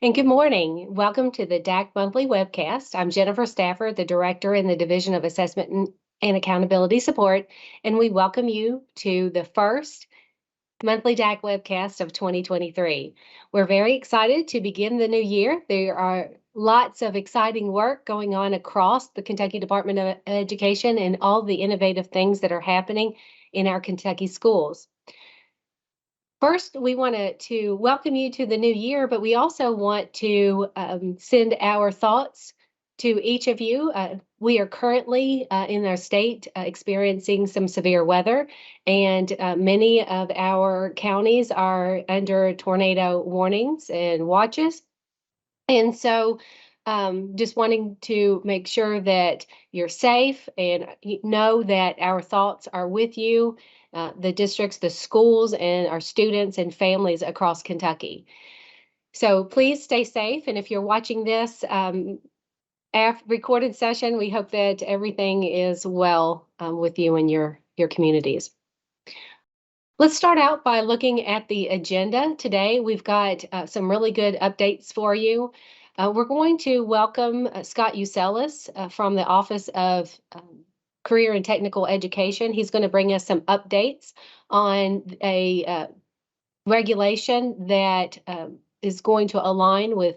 And good morning. Welcome to the DAC Monthly Webcast. I'm Jennifer Stafford, the Director in the Division of Assessment and Accountability Support, and we welcome you to the first monthly DAC Webcast of 2023. We're very excited to begin the new year. There are lots of exciting work going on across the Kentucky Department of Education and all the innovative things that are happening in our Kentucky schools. First, we want to welcome you to the new year, but we also want to send our thoughts to each of you. We are currently in our state experiencing some severe weather, and many of our counties are under tornado warnings and watches. And so just wanting to make sure that you're safe and know that our thoughts are with you, the districts, the schools, and our students and families across Kentucky. So please stay safe. And if you're watching this recorded session, we hope that everything is well with you and your communities. Let's start out by looking at the agenda today. We've got some really good updates for you. We're going to welcome Scott Uselis from the Office of Career and Technical Education. He's going to bring us some updates on a regulation that is going to align with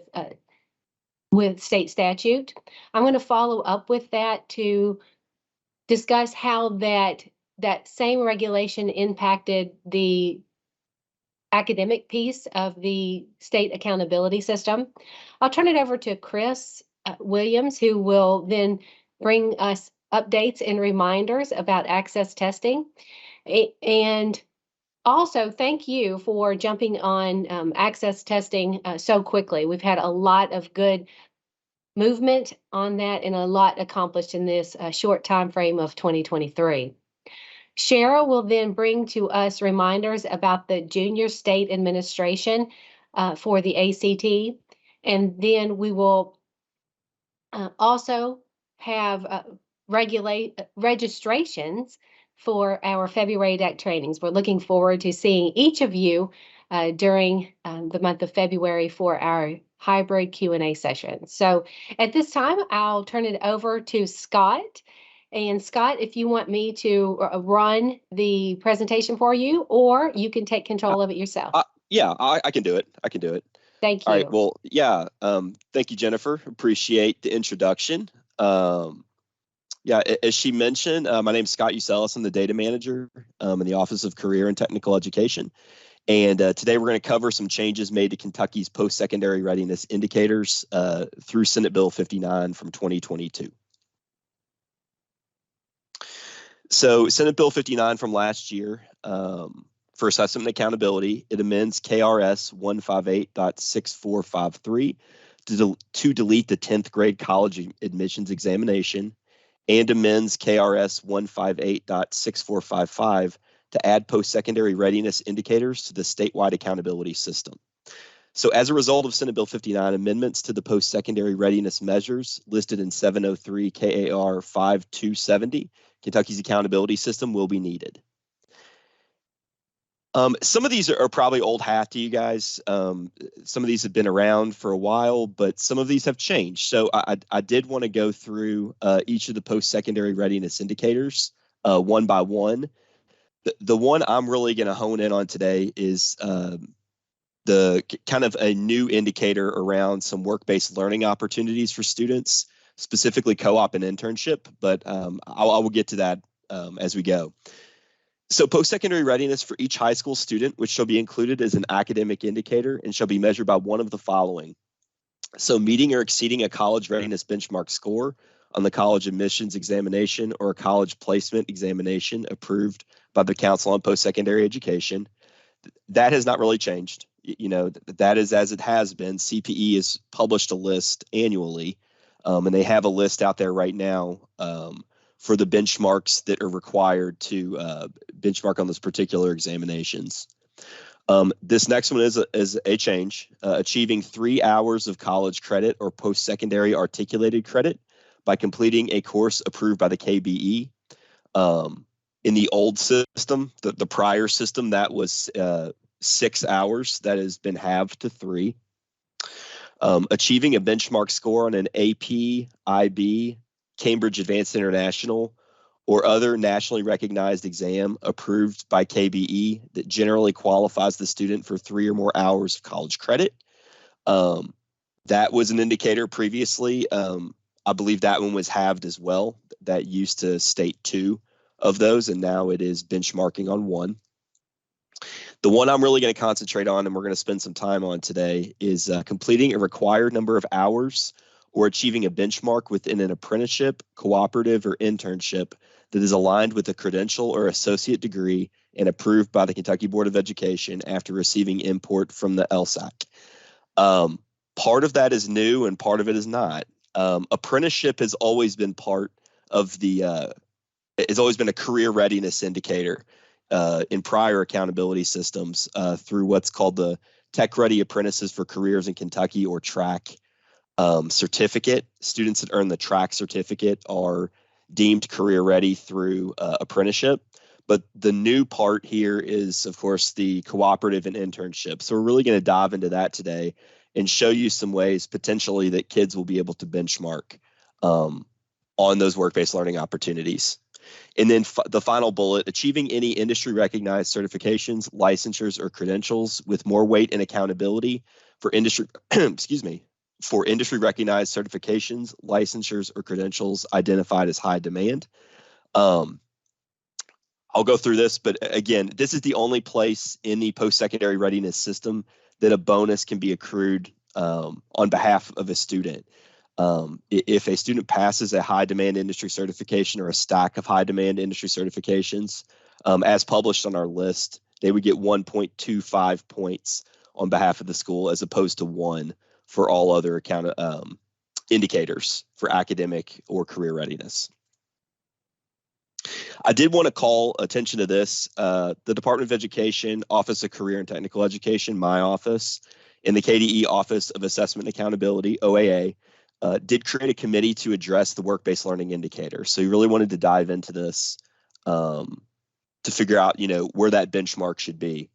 state statute. I'm going to follow up with that to discuss how that same regulation impacted the academic piece of the state accountability system. I'll turn it over to Chris Williams, who will then bring us updates and reminders about access testing. And also, thank you for jumping on access testing so quickly. We've had a lot of good movement on that and a lot accomplished in this short time frame of 2023. Cheryl will then bring to us reminders about the Junior State Administration for the ACT, and then we will also have registrations for our February DAC trainings. We're looking forward to seeing each of you during the month of February for our hybrid Q&A session. So at this time, I'll turn it over to Scott. And Scott, if you want me to run the presentation for you, or you can take control of it yourself. Yeah, I can do it. I can do it. Thank you. All right. Well, yeah. Thank you, Jennifer. Appreciate the introduction. Yeah, as she mentioned, my name is Scott Uselis. I'm the data manager in the Office of Career and Technical Education. And today we're going to cover some changes made to Kentucky's post-secondary readiness indicators through Senate Bill 59 from 2022. So Senate Bill 59 from last year for assessment and accountability, it amends KRS 158.6453 to delete the 10th grade college admissions examination, and amends KRS 158.6455 to add post-secondary readiness indicators to the statewide accountability system. So as a result of Senate Bill 59, amendments to the post-secondary readiness measures listed in 703 KAR 5270, Kentucky's accountability system, will be needed. Some of these are probably old hat to you guys. Some of these have been around for a while, but some of these have changed. So I did want to go through each of the post-secondary readiness indicators one by one. The one I'm really going to hone in on today is the kind of a new indicator around some work-based learning opportunities for students, specifically co-op and internship, but I will get to that as we go. So post-secondary readiness for each high school student, which shall be included as an academic indicator and shall be measured by one of the following. So meeting or exceeding a college readiness benchmark score on the college admissions examination or a college placement examination approved by the Council on Post-Secondary Education. That has not really changed. You know, that is as it has been. CPE has published a list annually, and they have a list out there right now for the benchmarks that are required to benchmark on those particular examinations. This next one is a change, achieving 3 hours of college credit or post-secondary articulated credit by completing a course approved by the KBE. In the old system, the prior system, that was 6 hours. That has been halved to 3. Achieving a benchmark score on an AP, IB, Cambridge Advanced International, or other nationally recognized exam approved by KBE that generally qualifies the student for 3 or more hours of college credit. That was an indicator previously. I believe that one was halved as well. That used to state 2 of those, and now it is benchmarking on 1. The one I'm really going to concentrate on, and we're going to spend some time on today, is completing a required number of hours or achieving a benchmark within an apprenticeship, cooperative, or internship that is aligned with a credential or associate degree and approved by the Kentucky Board of Education after receiving input from the LSAC. Part of that is new and part of it is not. Apprenticeship has always been part of it's always been a career readiness indicator in prior accountability systems through what's called the Tech Ready Apprentices for Careers in Kentucky, or TRAC certificate. Students that earn the TRAC certificate are deemed career ready through apprenticeship. But the new part here is, of course, the cooperative and internship. So we're really going to dive into that today and show you some ways potentially that kids will be able to benchmark on those work-based learning opportunities. And then the final bullet, achieving any industry recognized certifications, licensures, or credentials with more weight and accountability for industry, for industry recognized certifications, licensures, or credentials identified as high demand. I'll go through this, but again, this is the only place in the post-secondary readiness system that a bonus can be accrued on behalf of a student. If a student passes a high demand industry certification or a stack of high demand industry certifications, as published on our list, they would get 1.25 points on behalf of the school, as opposed to 1 for all other indicators for academic or career readiness. I did want to call attention to this. The Department of Education, Office of Career and Technical Education, my office, and the KDE Office of Assessment and Accountability, OAA, did create a committee to address the work-based learning indicator. So you really wanted to dive into this to figure out, where that benchmark should be.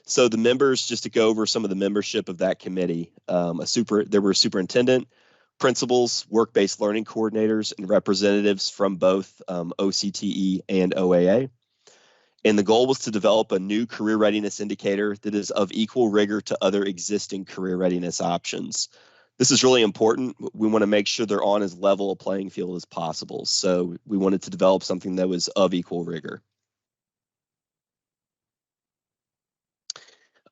So the members, just to go over some of the membership of that committee, there were a superintendent, principals, work-based learning coordinators, and representatives from both OCTE and OAA. And the goal was to develop a new career readiness indicator that is of equal rigor to other existing career readiness options. This is really important. We want to make sure they're on as level a playing field as possible. So we wanted to develop something that was of equal rigor.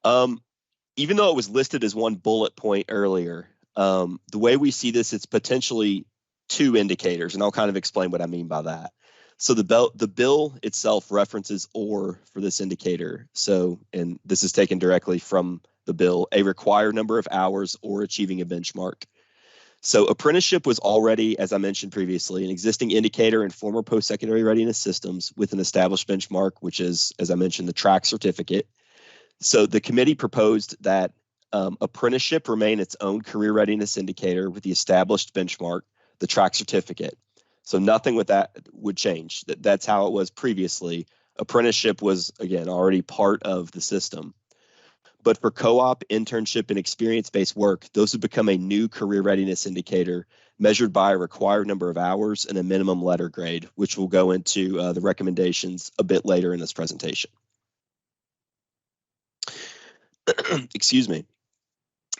Even though it was listed as one bullet point earlier, the way we see this, it's potentially 2 indicators, and I'll kind of explain what I mean by that. So the bill itself references "or" for this indicator. So, and this is taken directly from the bill, a required number of hours or achieving a benchmark. So apprenticeship was already, as I mentioned previously, an existing indicator in former post-secondary readiness systems with an established benchmark, which is, as I mentioned, the TRAC certificate. So the committee proposed that apprenticeship remain its own career readiness indicator with the established benchmark, the TRAC certificate. So nothing with that would change. That's how it was previously. Apprenticeship was, again, already part of the system. But for co-op, internship, and experience-based work, those would become a new career readiness indicator measured by a required number of hours and a minimum letter grade, which we'll go into the recommendations a bit later in this presentation. Excuse me.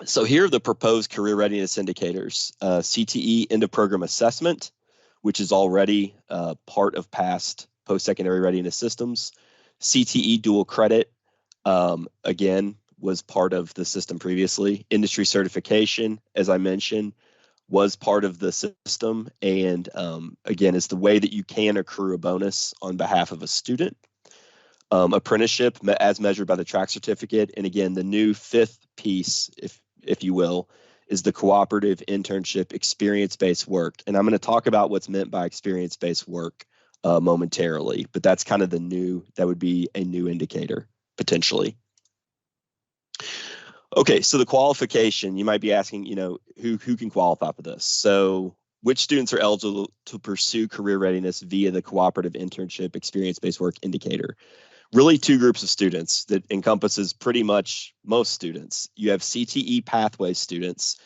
So here are the proposed career readiness indicators. CTE end of program assessment, which is already part of past post-secondary readiness systems. CTE dual credit, again, was part of the system previously. Industry certification, as I mentioned, was part of the system, and again, is the way that you can accrue a bonus on behalf of a student. Apprenticeship, as measured by the TRAC certificate, and again, the new 5th piece, if you will, is the cooperative internship experience-based work. And I'm going to talk about what's meant by experience-based work momentarily, but that's kind of that would be a new indicator, potentially. Okay, so the qualification, you might be asking, who can qualify for this? So which students are eligible to pursue career readiness via the cooperative internship experience-based work indicator? Really 2 groups of students that encompasses pretty much most students. You have CTE pathway students.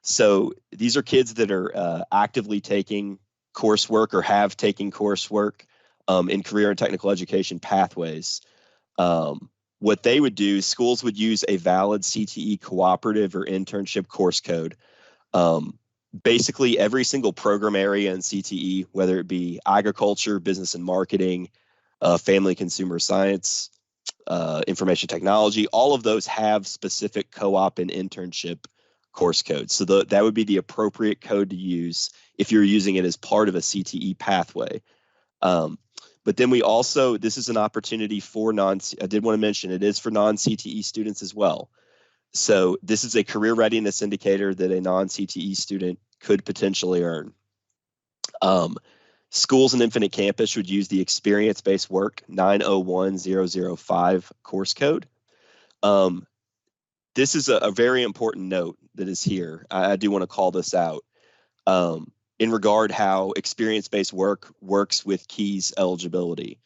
So these are kids that are actively taking coursework or have taken coursework in career and technical education pathways. What they would do, schools would use a valid CTE cooperative or internship course code. Basically, every single program area in CTE, whether it be agriculture, business and marketing, family consumer science, information technology, all of those have specific co-op and internship course codes. So that would be the appropriate code to use if you're using it as part of a CTE pathway. But then we also, this is an opportunity for I did want to mention it is for non-CTE students as well. So this is a career readiness indicator that a non-CTE student could potentially earn. Schools and Infinite Campus would use the experience-based work 901005 course code. This is a very important note that is here. I do want to call this out in regard how experience-based work works with KEYS eligibility.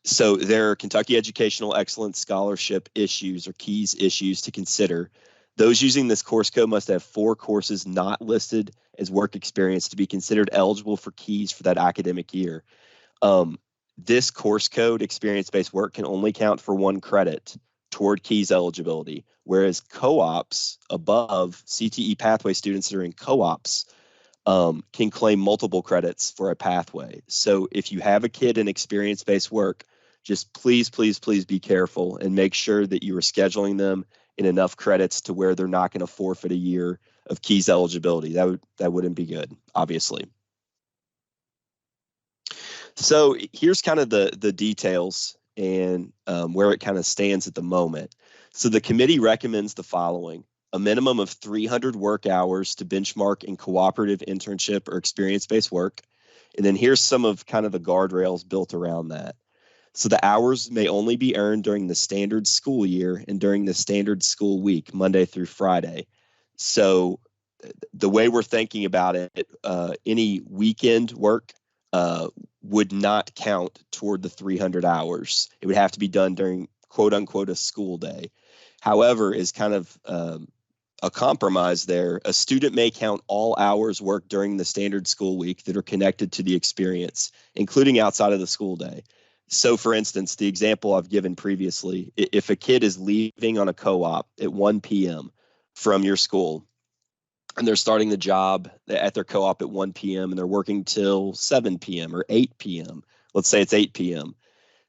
So there are Kentucky Educational Excellence Scholarship issues or KEYS issues to consider. Those using this course code must have 4 courses not listed as work experience to be considered eligible for KEYS for that academic year. This course code, experience-based work, can only count for 1 credit toward KEYS eligibility, whereas co-ops above CTE pathway students that are in co-ops can claim multiple credits for a pathway. So if you have a kid in experience-based work, just please, please, please be careful and make sure that you are scheduling them in enough credits to where they're not going to forfeit a year of KEYS eligibility. That wouldn't be good, obviously. So here's kind of the details and where it kind of stands at the moment. So the committee recommends the following: a minimum of 300 work hours to benchmark in cooperative internship or experience-based work. And then here's some of kind of the guardrails built around that. So the hours may only be earned during the standard school year and during the standard school week, Monday through Friday. So the way we're thinking about it, any weekend work would not count toward the 300 hours. It would have to be done during quote unquote a school day. However, is kind of a compromise there. A student may count all hours worked during the standard school week that are connected to the experience, including outside of the school day. So for instance, the example I've given previously, if a kid is leaving on a co-op at 1 p.m. from your school and they're starting the job at their co-op at 1 p.m. and they're working till 7 p.m. or 8 p.m., let's say it's 8 p.m.,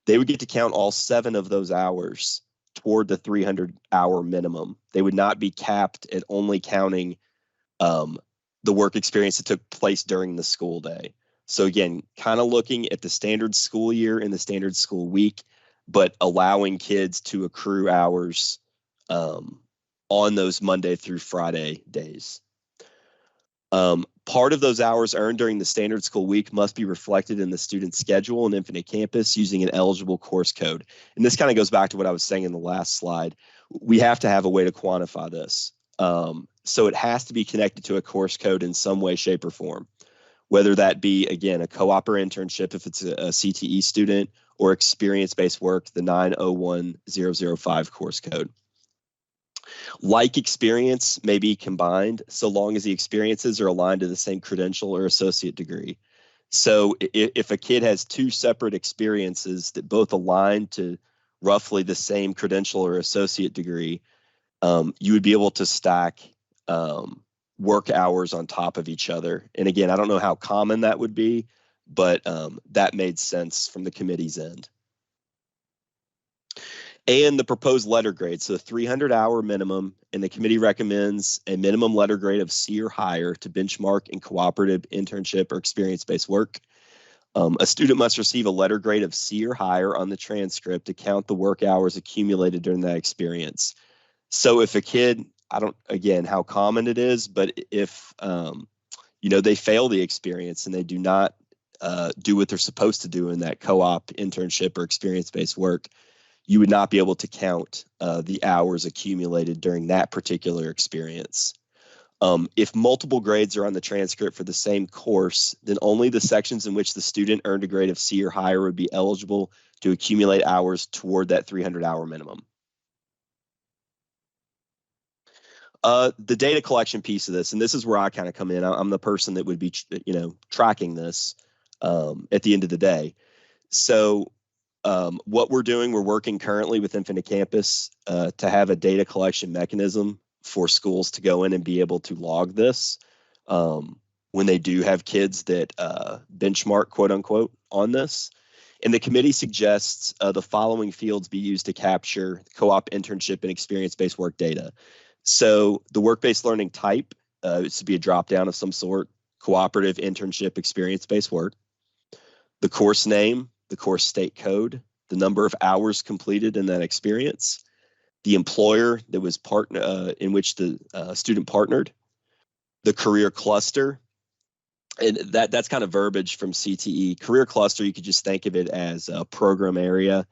they would get to count all 7 of those hours toward the 300-hour minimum. They would not be capped at only counting the work experience that took place during the school day. So again, kind of looking at the standard school year and the standard school week, but allowing kids to accrue hours on those Monday through Friday days. Part of those hours earned during the standard school week must be reflected in the student's schedule in Infinite Campus using an eligible course code. And this kind of goes back to what I was saying in the last slide. We have to have a way to quantify this. So it has to be connected to a course code in some way, shape, or form, whether that be, again, a co-op or internship if it's a CTE student, or experience-based work, the 901005 course code. Like experience may be combined so long as the experiences are aligned to the same credential or associate degree. So if a kid has 2 separate experiences that both align to roughly the same credential or associate degree, you would be able to stack work hours on top of each other. And again, I don't know how common that would be, but that made sense from the committee's end. And the proposed letter grade, so 300-hour minimum, and the committee recommends a minimum letter grade of C or higher to benchmark in cooperative internship or experience-based work. A student must receive a letter grade of C or higher on the transcript to count the work hours accumulated during that experience. So if a kid, I don't, again, how common it is, but if, they fail the experience and they do not do what they're supposed to do in that co-op internship or experience-based work, you would not be able to count the hours accumulated during that particular experience. If multiple grades are on the transcript for the same course, then only the sections in which the student earned a grade of C or higher would be eligible to accumulate hours toward that 300-hour minimum. The data collection piece of this, and this is where I kind of come in. I'm the person that would be, tracking this at the end of the day. So what we're doing, we're working currently with Infinite Campus to have a data collection mechanism for schools to go in and be able to log this when they do have kids that benchmark, quote unquote, on this. And the committee suggests the following fields be used to capture co-op internship and experience-based work data. So the work-based learning type is to be a drop-down of some sort, cooperative internship experience-based work. The course name, the course state code, the number of hours completed in that experience, the employer that was in which the student partnered, the career cluster, and that's kind of verbiage from CTE. Career cluster, you could just think of it as a program area,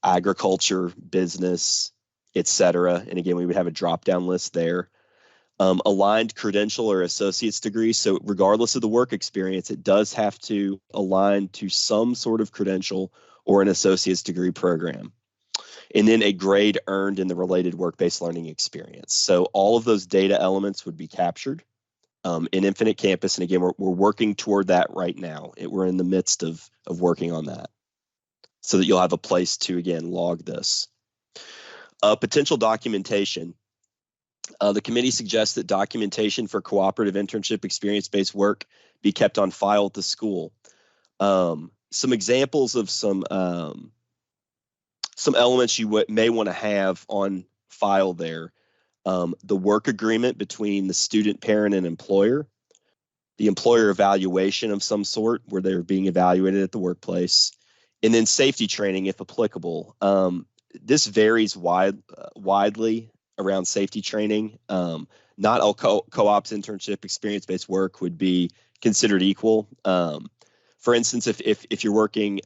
agriculture, business, etc. And again, we would have a drop-down list there. Aligned credential or associate's degree. So regardless of the work experience, it does have to align to some sort of credential or an associate's degree program. And then a grade earned in the related work-based learning experience. So all of those data elements would be captured in Infinite Campus. And again, we're working toward that right now. We're in the midst of working on that so that you'll have a place to, again, log this. Potential documentation. The committee suggests that documentation for cooperative internship experience-based work be kept on file at the school. Some examples of some elements you may want to have on file there. The work agreement between the student, parent, and employer. The employer evaluation of some sort where they're being evaluated at the workplace. And then safety training if applicable. This varies widely around safety training. Not all co-ops internship experience-based work would be considered equal. For instance, if you're working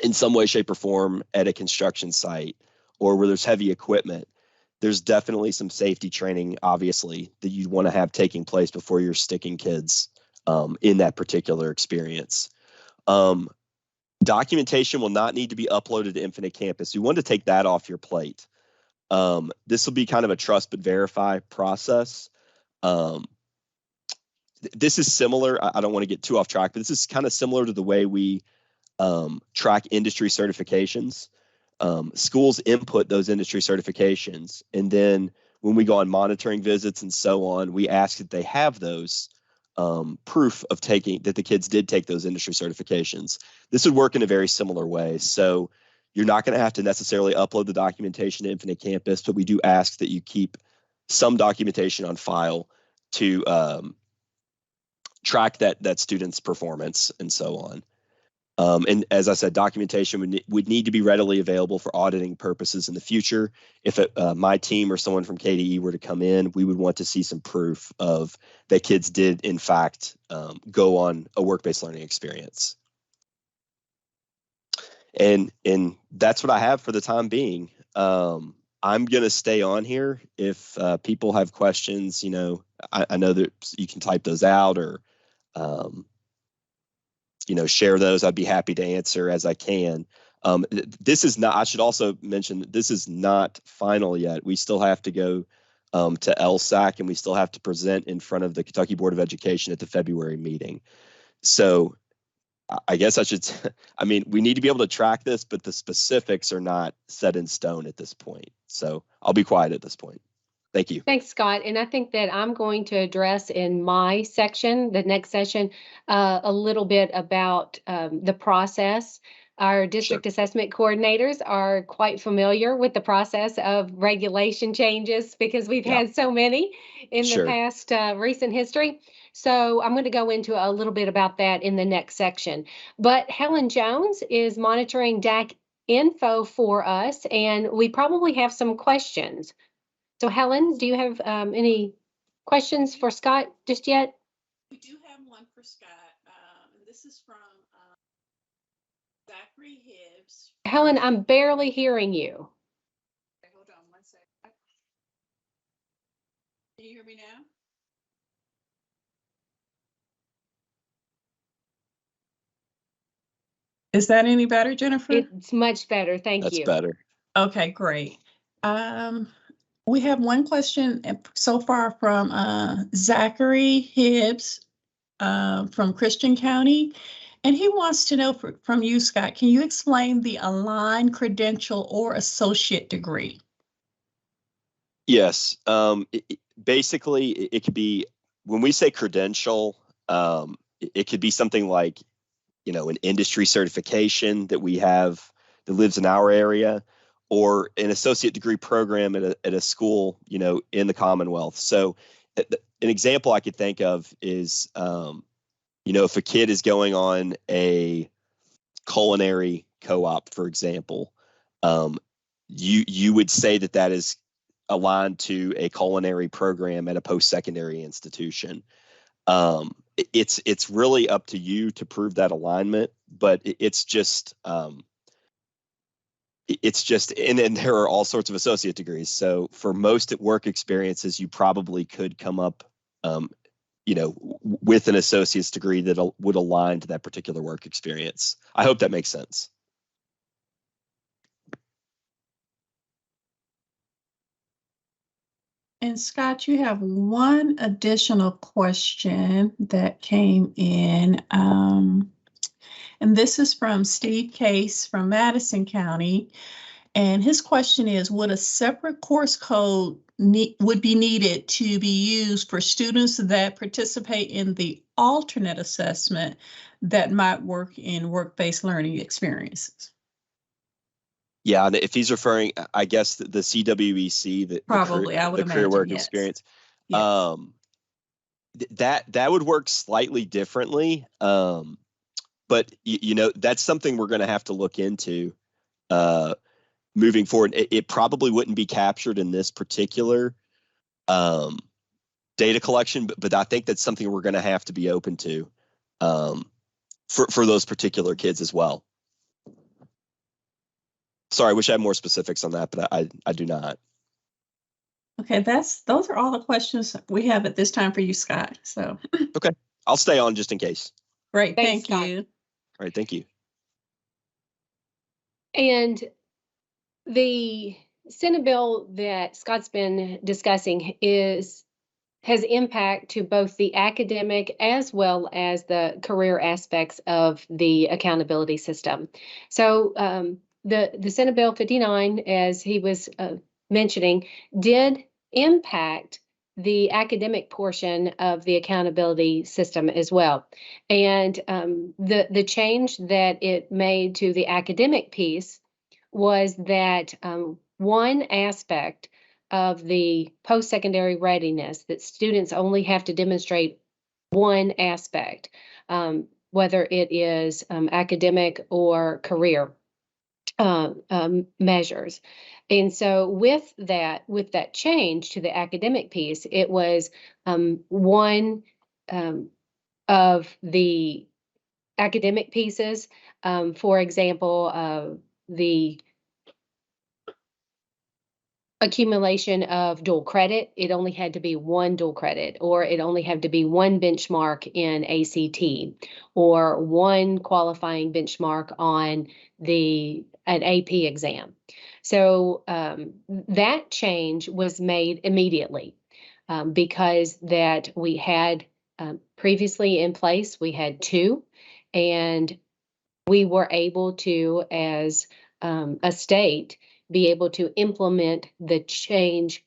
in some way, shape, or form at a construction site or where there's heavy equipment, there's definitely some safety training, obviously, that you'd want to have taking place before you're sticking kids in that particular experience. Documentation will not need to be uploaded to Infinite Campus. You want to take that off your plate. This will be kind of a trust but verify process. This is similar. I don't want to get too off track, but this is kind of similar to the way we track industry certifications. Schools input those industry certifications, and then when we go on monitoring visits and so on, we ask that they have those proof of that the kids did take those industry certifications. This would work in a very similar way. So you're not going to have to necessarily upload the documentation to Infinite Campus, but we do ask that you keep some documentation on file to track that student's performance and so on. And as I said, documentation would need to be readily available for auditing purposes in the future. If my team or someone from KDE were to come in, we would want to see some proof of that kids did, in fact, go on a work-based learning experience. And that's what I have for the time being. I'm going to stay on here. If people have questions, I know that you can type those out or share those. I'd be happy to answer as I can. This is not, I should also mention that this is not final yet. We still have to go to LSAC and we still have to present in front of the Kentucky Board of Education at the February meeting. So I guess we need to be able to track this, but the specifics are not set in stone at this point. So I'll be quiet at this point. Thank you. Thanks, Scott. And I think that I'm going to address in my section, the next session, a little bit about the process. Our district assessment coordinators are quite familiar with the process of regulation changes because we've had so many in the past recent history. So I'm going to go into a little bit about that in the next section. But Helen Jones is monitoring DAC info for us, and we probably have some questions. So Helen, do you have any questions for Scott just yet? We do have one for Scott. This is from Zachary Hibbs. Helen, I'm barely hearing you. Okay, hold on one second. Can you hear me now? Is that any better, Jennifer? It's much better. Thank you. That's better. Okay, great. We have one question so far from Zachary Hibbs from Christian County. And he wants to know from you, Scott, can you explain the aligned credential or associate degree? Yes. Basically, it could be, when we say credential, it could be something like, an industry certification that we have that lives in our area, or an associate degree program at a school, in the Commonwealth. So an example I could think of is, if a kid is going on a culinary co-op, for example, you would say that is aligned to a culinary program at a post-secondary institution. It's really up to you to prove that alignment, but it's just and there are all sorts of associate degrees. So for most work experiences, you probably could come up, with an associate's degree that would align to that particular work experience. I hope that makes sense. And Scott, you have one additional question that came in. And this is from Steve Case from Madison County. And his question is, would a separate course code would be needed to be used for students that participate in the alternate assessment that might work in work-based learning experiences? Yeah, and if he's referring, I guess the CWEC, Probably, I would the career imagine, work yes. experience, Yes. that would work slightly differently. But that's something we're going to have to look into moving forward. It probably wouldn't be captured in this particular data collection, but I think that's something we're going to have to be open to for those particular kids as well. Sorry, I wish I had more specifics on that, but I do not. Okay, those are all the questions we have at this time for you, Scott. So okay, I'll stay on just in case. Great, Thanks, thank you. All right, thank you. And the Senate bill that Scott's been discussing has impact to both the academic as well as the career aspects of the accountability system. So the Senate Bill 59, as he was mentioning, did impact the academic portion of the accountability system as well. And the change that it made to the academic piece was that one aspect of the post-secondary readiness, that students only have to demonstrate one aspect, whether it is academic or career measures. And so with that change to the academic piece, it was one of the academic pieces, for example, the accumulation of dual credit, it only had to be one dual credit, or it only had to be one benchmark in ACT, or one qualifying benchmark on an AP exam. So that change was made immediately because that we had previously in place, we had two, and we were able to, as a state, be able to implement the change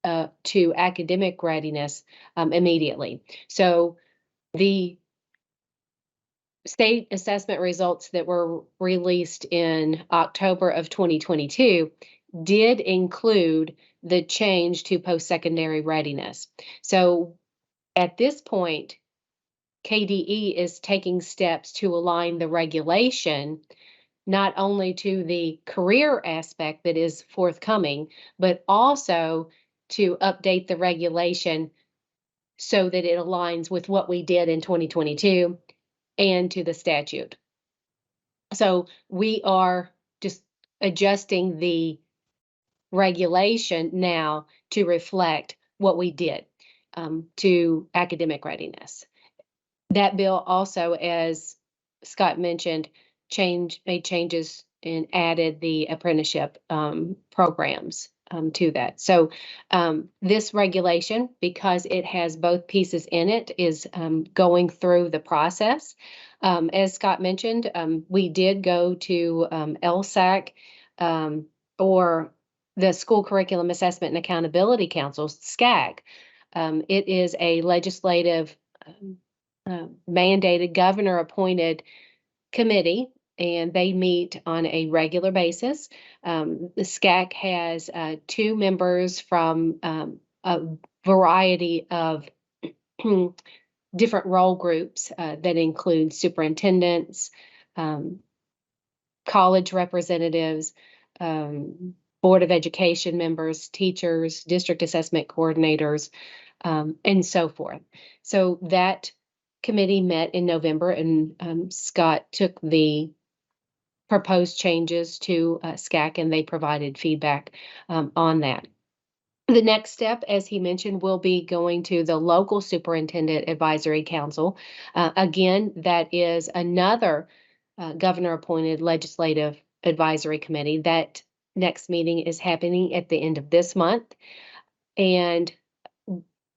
to academic readiness immediately. So the state assessment results that were released in October of 2022 did include the change to post-secondary readiness. So at this point, KDE is taking steps to align the regulation not only to the career aspect that is forthcoming, but also to update the regulation so that it aligns with what we did in 2022 and to the statute. So we are just adjusting the regulation now to reflect what we did to academic readiness. That bill also, as Scott mentioned, made changes and added the apprenticeship programs to that. So this regulation, because it has both pieces in it, is going through the process. As Scott mentioned, we did go to LSAC, or the School Curriculum Assessment and Accountability Council, SCAC. It is a legislative mandated, governor-appointed committee, and they meet on a regular basis. The SCAC has 2 members from a variety of different role groups that include superintendents, college representatives, Board of Education members, teachers, district assessment coordinators, and so forth. So that committee met in November, and Scott took the proposed changes to SCAC, and they provided feedback on that. The next step, as he mentioned, will be going to the local superintendent advisory council. Again, that is another governor-appointed legislative advisory committee. That next meeting is happening at the end of this month, and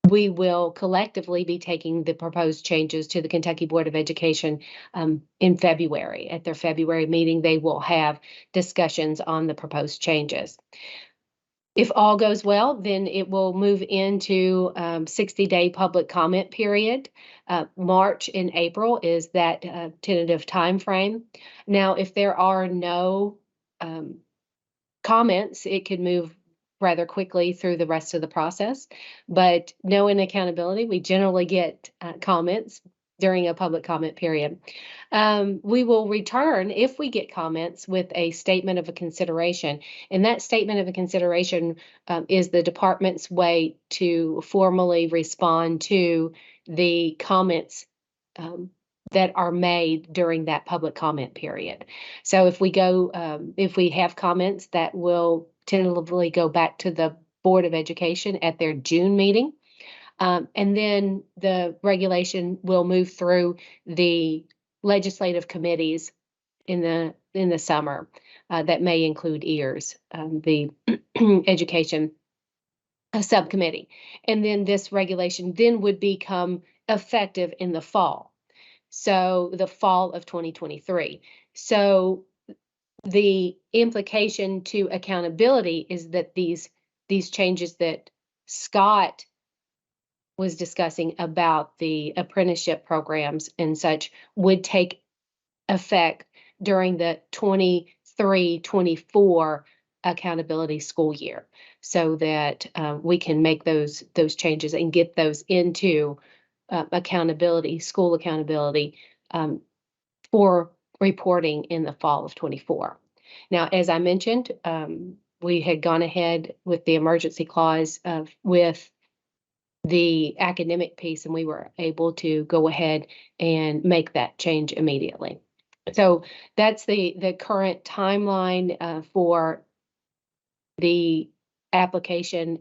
we will collectively be taking the proposed changes to the Kentucky Board of Education in February. At their February meeting, they will have discussions on the proposed changes. If all goes well, then it will move into 60-day public comment period. March and April is that tentative time frame. Now, if there are no comments, it could move rather quickly through the rest of the process. But knowing accountability, we generally get comments during a public comment period. We will return, if we get comments, with a statement of a consideration. And that statement of a consideration is the department's way to formally respond to the comments that are made during that public comment period. So if we have comments, that will tentatively go back to the Board of Education at their June meeting. And then the regulation will move through the legislative committees in the summer. That may include EARS, the Education Subcommittee. And then this regulation then would become effective in the fall. So the fall of 2023. So the implication to accountability is that these changes that Scott was discussing about the apprenticeship programs and such would take effect during the 23-24 accountability school year, so that we can make those changes and get those into accountability, school accountability, for reporting in the fall of 24. Now, as I mentioned, we had gone ahead with the emergency clause with the academic piece, and we were able to go ahead and make that change immediately. So that's the current timeline for the application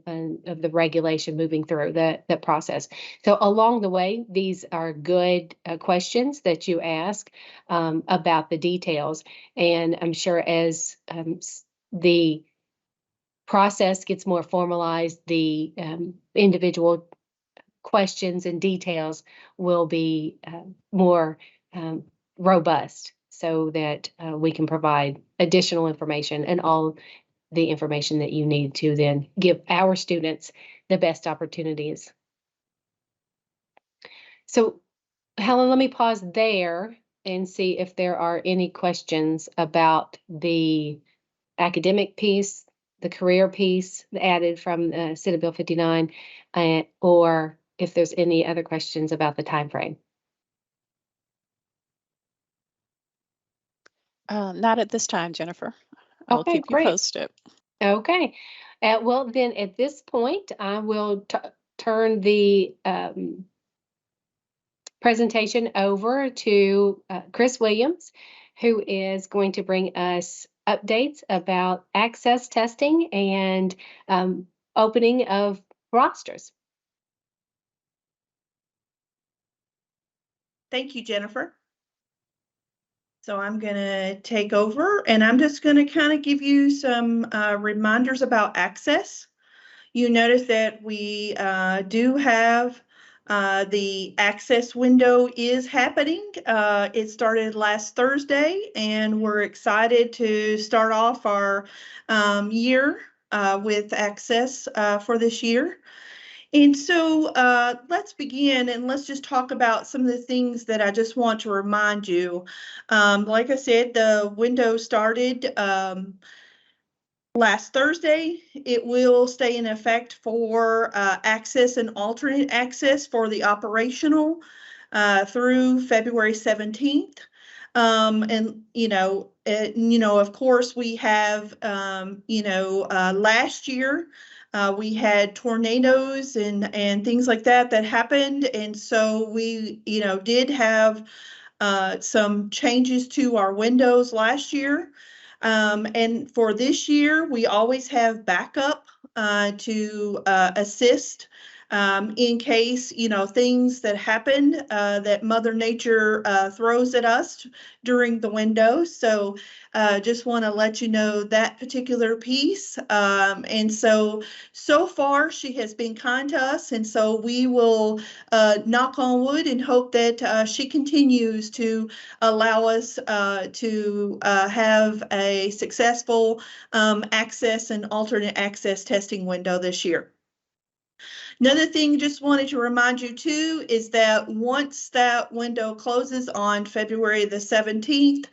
of the regulation moving through the process. So along the way, these are good questions that you ask about the details. And I'm sure as the process gets more formalized, the individual questions and details will be more robust, so that we can provide additional information and all the information that you need to then give our students the best opportunities. So, Helen, let me pause there and see if there are any questions about the academic piece, the career piece added from Senate Bill 59, or if there's any other questions about the time frame. Not at this time, Jennifer. I'll Okay, keep you great. posted. Okay. Well, then at this point, I will turn the presentation over to Chris Williams, who is going to bring us updates about access testing and opening of rosters. Thank you, Jennifer. So I'm going to take over, and I'm just going to kind of give you some reminders about access. You notice that we do have the access window is happening. It started last Thursday, and we're excited to start off our year with access for this year. And so let's begin, and let's just talk about some of the things that I just want to remind you. Like I said, the window started last Thursday. It will stay in effect for access and alternate access for the operational through February 17th. And of course, we have last year we had tornadoes and things like that happened, and so we did have some changes to our windows last year. And for this year, we always have backup to assist in case, things that happen that Mother Nature throws at us during the window. So just want to let you know that particular piece. And so far, she has been kind to us. And so we will knock on wood and hope that she continues to allow us to have a successful access and alternate access testing window this year. Another thing just wanted to remind you too is that once that window closes on February the 17th,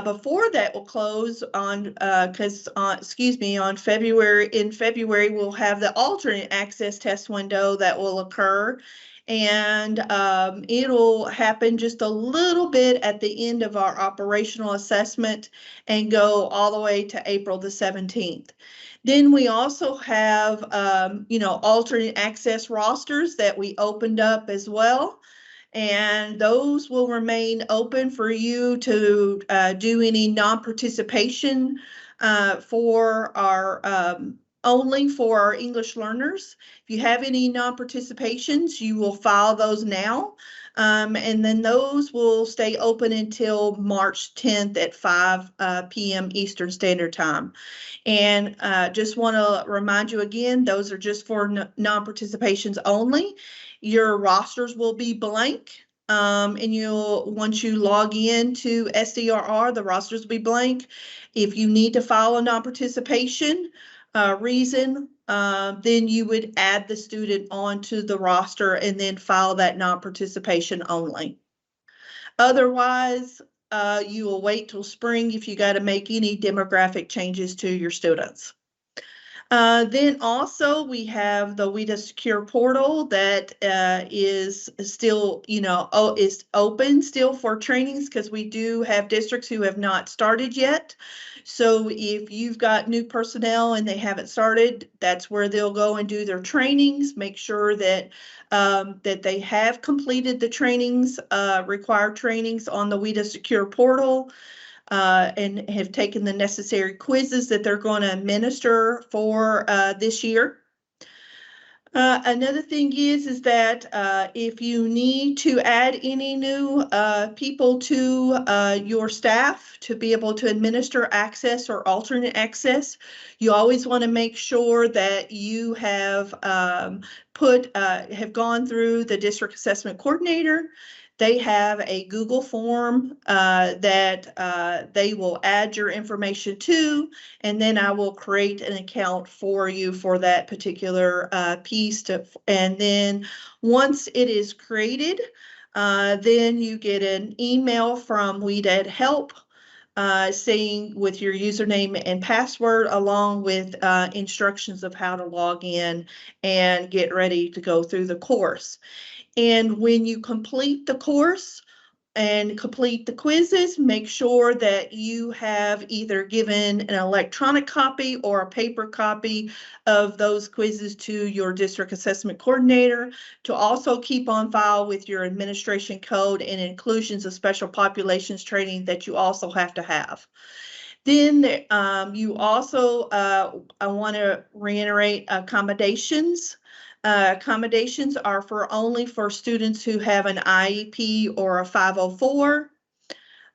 before that will close on in February we'll have the alternate access test window that will occur, and it'll happen just a little bit at the end of our operational assessment and go all the way to April the 17th. Then we also have alternate access rosters that we opened up as well. And those will remain open for you to do any non-participation for our only for our English learners. If you have any non-participations, you will file those now. And then those will stay open until March 10th at 5 p.m. Eastern Standard Time. And just want to remind you again, those are just for non-participations only. Your rosters will be blank. And once you log in to SDRR, the rosters will be blank. If you need to file a non-participation reason, then you would add the student onto the roster and then file that non-participation only. Otherwise, you will wait till spring if you got to make any demographic changes to your students. Then also we have the WIDA Secure Portal that is still, is open still for trainings, because we do have districts who have not started yet. So if you've got new personnel and they haven't started, that's where they'll go and do their trainings. Make sure that that they have completed the trainings, required trainings on the WIDA Secure Portal. And have taken the necessary quizzes that they're going to administer for this year. Another thing is that if you need to add any new people to your staff to be able to administer access or alternate access, you always want to make sure that you have have gone through the district assessment coordinator. They have a Google form that they will add your information to, and then I will create an account for you for that particular piece. And then once it is created, then you get an email from WeDad Help saying with your username and password, along with instructions of how to log in and get ready to go through the course. And when you complete the course and complete the quizzes, make sure that you have either given an electronic copy or a paper copy of those quizzes to your district assessment coordinator, to also keep on file with your administration code and inclusions of special populations training that you also have to have. Then you also, I want to reiterate accommodations. Accommodations are only for students who have an IEP or a 504.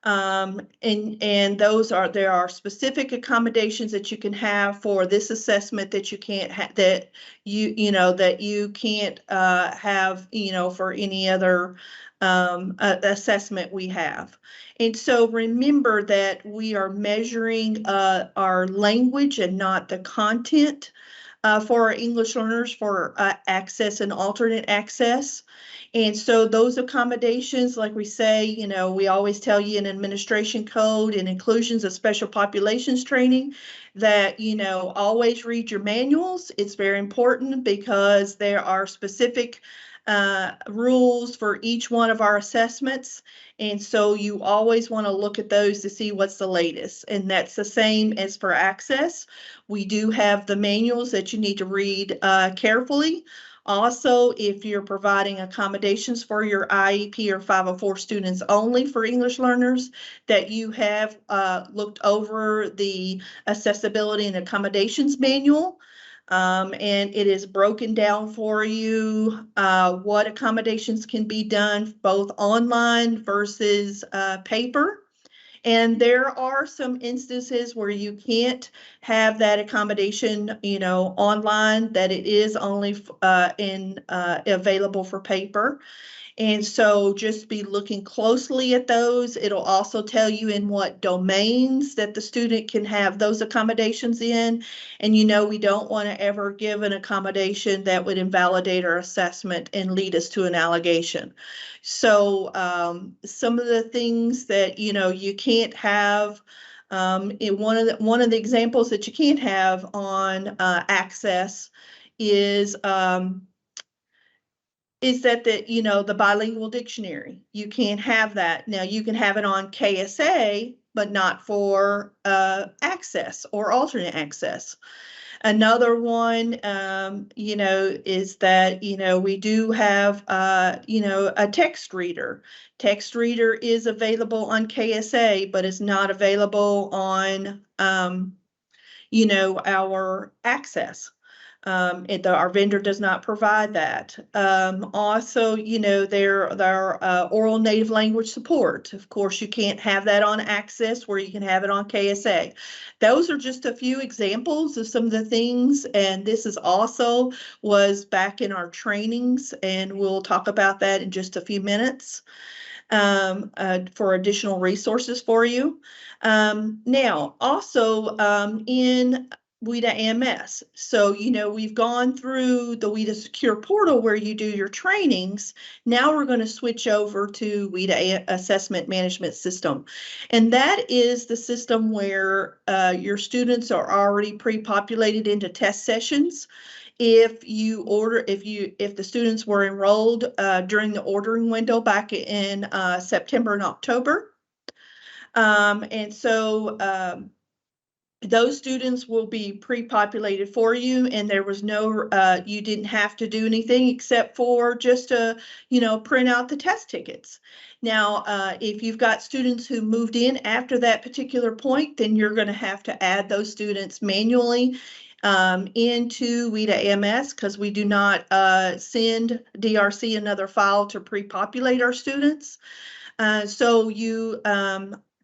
And there are specific accommodations that you can have for this assessment that you can't have, that you can't have, for any other assessment we have. And so remember that we are measuring our language and not the content for our English learners for access and alternate access. And so those accommodations, like we say, we always tell you in administration code and inclusions of special populations training that, always read your manuals. It's very important because there are specific rules for each one of our assessments. And so you always want to look at those to see what's the latest. And that's the same as for access. We do have the manuals that you need to read carefully. Also, if you're providing accommodations for your IEP or 504 students only for English learners, that you have looked over the accessibility and accommodations manual. And it is broken down for you what accommodations can be done both online versus paper. And there are some instances where you can't have that accommodation, online, that it is only available for paper. And so just be looking closely at those. It'll also tell you in what domains that the student can have those accommodations in. And we don't want to ever give an accommodation that would invalidate our assessment and lead us to an allegation. So some of the things that, you can't have, one of the examples that you can't have on access is that the bilingual dictionary. You can't have that. Now you can have it on KSA, but not for access or alternate access. Another one, is that, we do have, a text reader. Text reader is available on KSA, but is not available on, our access. Our vendor does not provide that. Also, there are oral native language support. Of course, you can't have that on access where you can have it on KSA. Those are just a few examples of some of the things. And this is also was back in our trainings, and we'll talk about that in just a few minutes for additional resources for you. Now, also in WIDA AMS. So, we've gone through the WIDA Secure Portal where you do your trainings. Now we're going to switch over to WIDA Assessment Management System. And that is the system where your students are already pre-populated into test sessions. If the students were enrolled during the ordering window back in September and October. And so those students will be pre-populated for you, and there was no, you didn't have to do anything except for just to, print out the test tickets. Now, if you've got students who moved in after that particular point, then you're going to have to add those students manually into WIDA AMS, because we do not send DRC another file to pre-populate our students. So you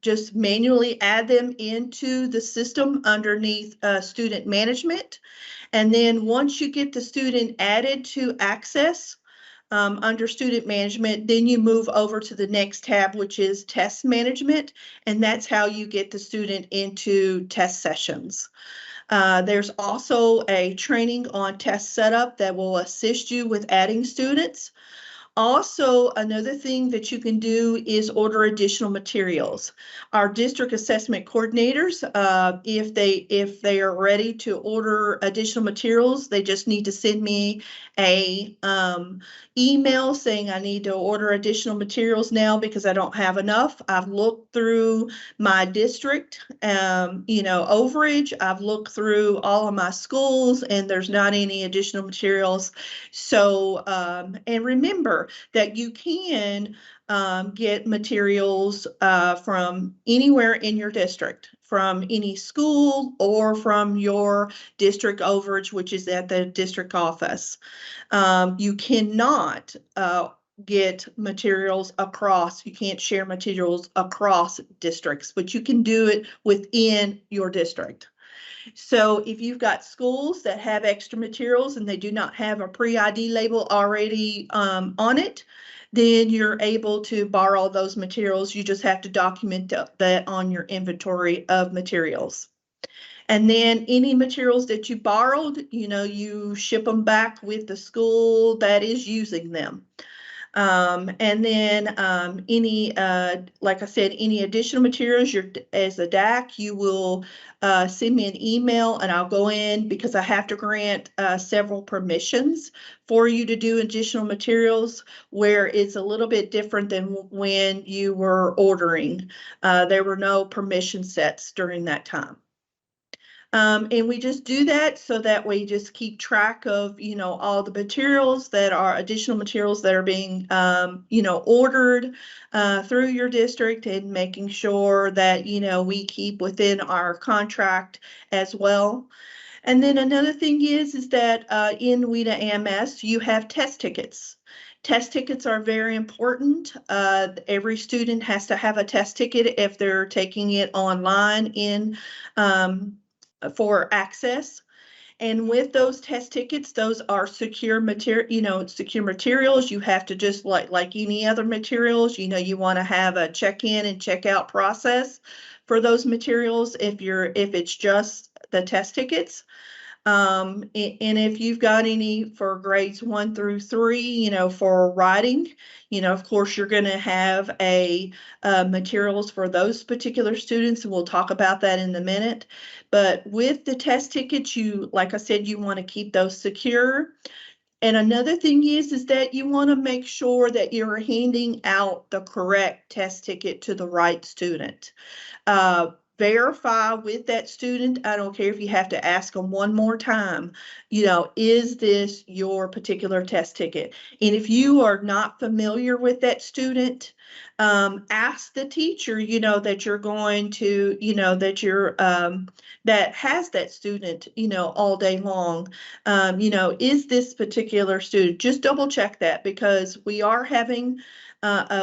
just manually add them into the system underneath student management. And then once you get the student added to access under student management, then you move over to the next tab, which is test management. And that's how you get the student into test sessions. There's also a training on test setup that will assist you with adding students. Also, another thing that you can do is order additional materials. Our district assessment coordinators, if they are ready to order additional materials, they just need to send me a email saying I need to order additional materials now because I don't have enough. I've looked through my district, overage. I've looked through all of my schools, and there's not any additional materials. So, and remember that you can get materials from anywhere in your district, from any school or from your district overage, which is at the district office. You cannot get materials across, you can't share materials across districts, but you can do it within your district. So if you've got schools that have extra materials and they do not have a pre-ID label already on it, then you're able to borrow those materials. You just have to document that on your inventory of materials. And then any materials that you borrowed, you ship them back with the school that is using them. And then any, like I said, any additional materials, as a DAC, you will send me an email and I'll go in, because I have to grant several permissions for you to do additional materials, where it's a little bit different than when you were ordering. There were no permission sets during that time. And we just do that so that we just keep track of, all the materials that are additional materials that are being, ordered through your district, and making sure that, we keep within our contract as well. And then another thing is that in WIDA AMS, you have test tickets. Test tickets are very important. Every student has to have a test ticket if they're taking it online for access. And with those test tickets, those are secure secure materials. You have to, just like any other materials, you want to have a check-in and check-out process for those materials if it's just the test tickets. And if you've got any for grades 1 through 3, for writing, of course, you're going to have materials for those particular students, and we'll talk about that in a minute. But with the test tickets, like I said, you want to keep those secure. And another thing is that you want to make sure that you're handing out the correct test ticket to the right student. Verify with that student. I don't care if you have to ask them one more time, is this your particular test ticket? And if you are not familiar with that student, ask the teacher, that you're going to, that you're, that has that student, all day long. Is this particular student? Just double check that, because we are having,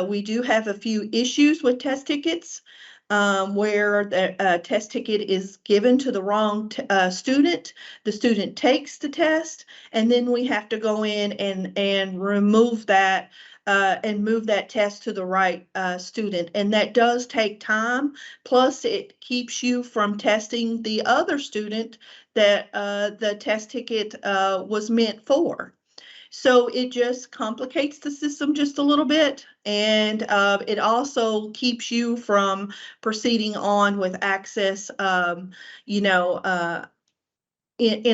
we do have a few issues with test tickets. Where the test ticket is given to the wrong student. The student takes the test, and then we have to go in and remove that and move that test to the right student. And that does take time. Plus, it keeps you from testing the other student that the test ticket was meant for. So it just complicates the system just a little bit, and it also keeps you from proceeding on with access, in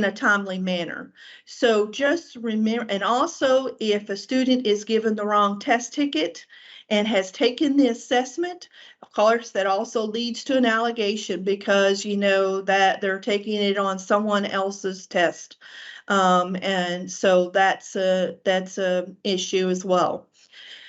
a timely manner. So just remember, and also if a student is given the wrong test ticket and has taken the assessment, of course, that also leads to an allegation, because that they're taking it on someone else's test. And so that's a issue as well.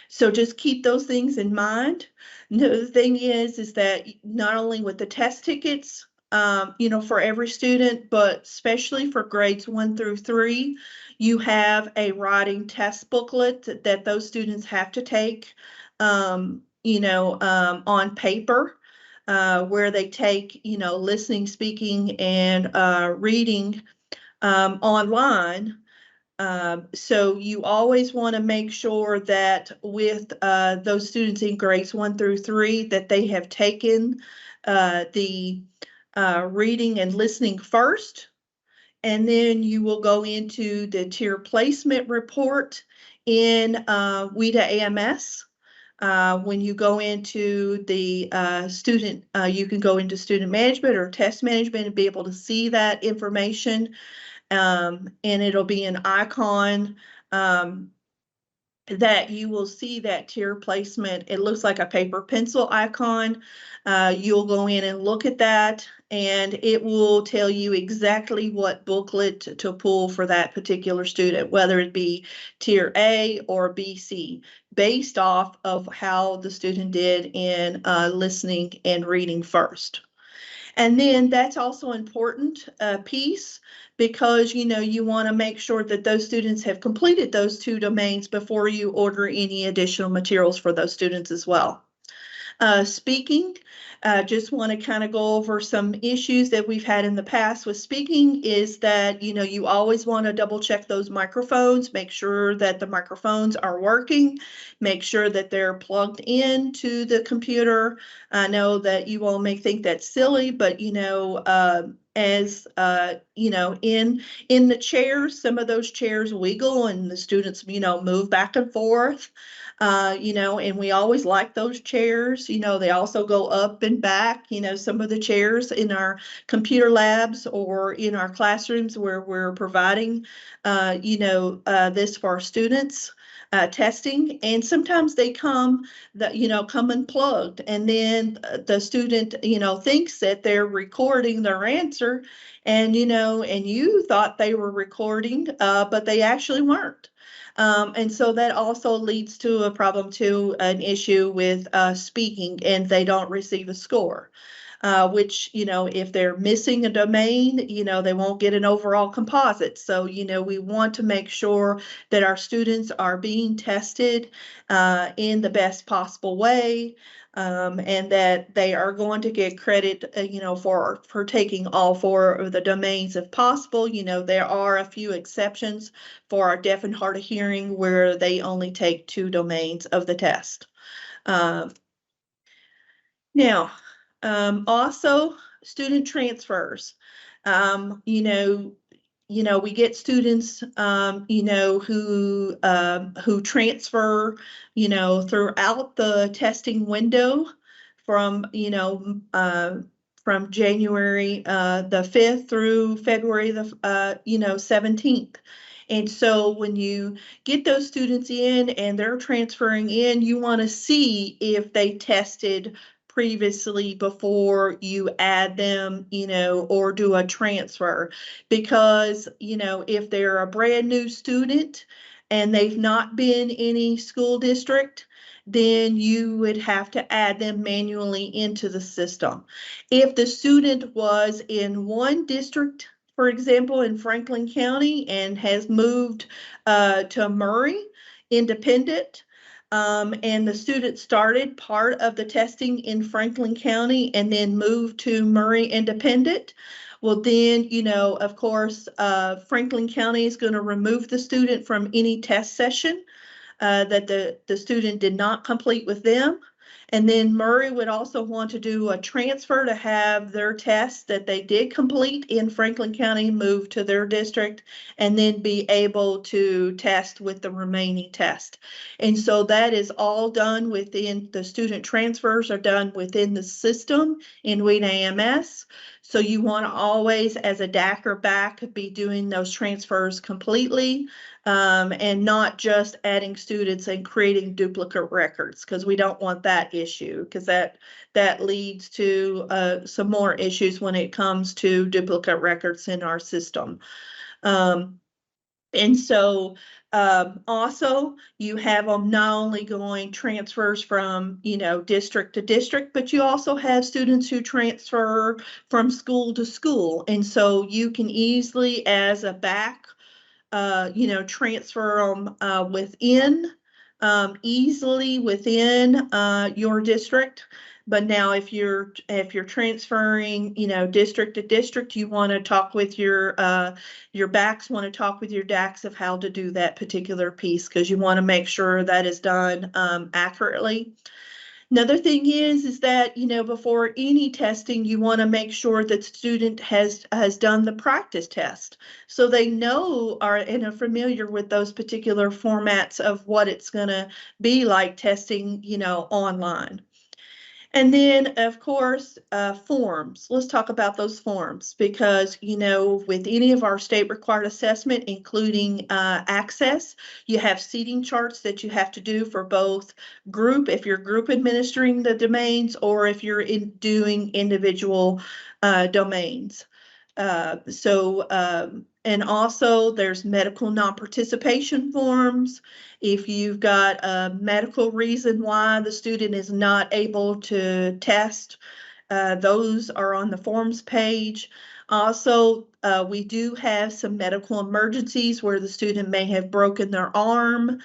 So just keep those things in mind. The thing is that not only with the test tickets, for every student, but especially for grades 1 through 3, you have a writing test booklet that those students have to take, on paper, where they take, listening, speaking, and reading online. So you always want to make sure that with those students in grades 1 through 3 that they have taken the reading and listening first, and then you will go into the tier placement report in WIDA AMS. When you go into the student, you can go into student management or test management and be able to see that information. And it'll be an icon that you will see that tier placement. It looks like a paper pencil icon. You'll go in and look at that, and it will tell you exactly what booklet to pull for that particular student, whether it be tier A or BC, based off of how the student did in listening and reading first. And then that's also important piece, because you want to make sure that those students have completed those 2 domains before you order any additional materials for those students as well. Speaking, just want to kind of go over some issues that we've had in the past with speaking, is that, you always want to double check those microphones, make sure that the microphones are working, make sure that they're plugged into the computer. I know that you all may think that's silly, but as in the chairs, some of those chairs wiggle and the students, move back and forth. And we always like those chairs. They also go up and back. Some of the chairs in our computer labs or in our classrooms where we're providing, this for our students. Testing, and sometimes they come unplugged, and then the student thinks that they're recording their answer, and you thought they were recording, but they actually weren't. And so that also leads to a problem, to an issue with speaking, and they don't receive a score. Which, if they're missing a domain, they won't get an overall composite. So, we want to make sure that our students are being tested in the best possible way, and that they are going to get credit, for taking all 4 of the domains if possible. There are a few exceptions for our deaf and hard of hearing where they only take 2 domains of the test. Now, also student transfers. We get students, who transfer, throughout the testing window from, from January the 5th through February the 17th. And so when you get those students in and they're transferring in, you want to see if they tested previously before you add them, or do a transfer. Because, if they're a brand new student and they've not been in any school district, then you would have to add them manually into the system. If the student was in one district, for example, in Franklin County, and has moved to Murray Independent, and the student started part of the testing in Franklin County and then moved to Murray Independent, well, then, of course, Franklin County is going to remove the student from any test session that the student did not complete with them. And then Murray would also want to do a transfer to have their tests that they did complete in Franklin County move to their district, and then be able to test with the remaining test. And so that is all done within, the student transfers are done within the system in Wheat AMS. So you want to always, as a DAC or BAC, be doing those transfers completely, and not just adding students and creating duplicate records, because we don't want that issue, because that leads to some more issues when it comes to duplicate records in our system. And so also you have them not only going transfers from, district to district, but you also have students who transfer from school to school. And so you can easily, as a BAC, transfer them within, easily within your district. But now if you're transferring, district to district, you want to talk with your BACs, want to talk with your DACs of how to do that particular piece, because you want to make sure that is done accurately. Another thing is that, before any testing, you want to make sure that student has done the practice test, so they know and are familiar with those particular formats of what it's going to be like testing, online. And then, of course, forms. Let's talk about those forms, because, with any of our state required assessment, including access, you have seating charts that you have to do for both group, if you're group administering the domains, or if you're doing individual domains. And also there's medical non-participation forms. If you've got a medical reason why the student is not able to test, Those are on the forms page. Also, we do have some medical emergencies where the student may have broken their arm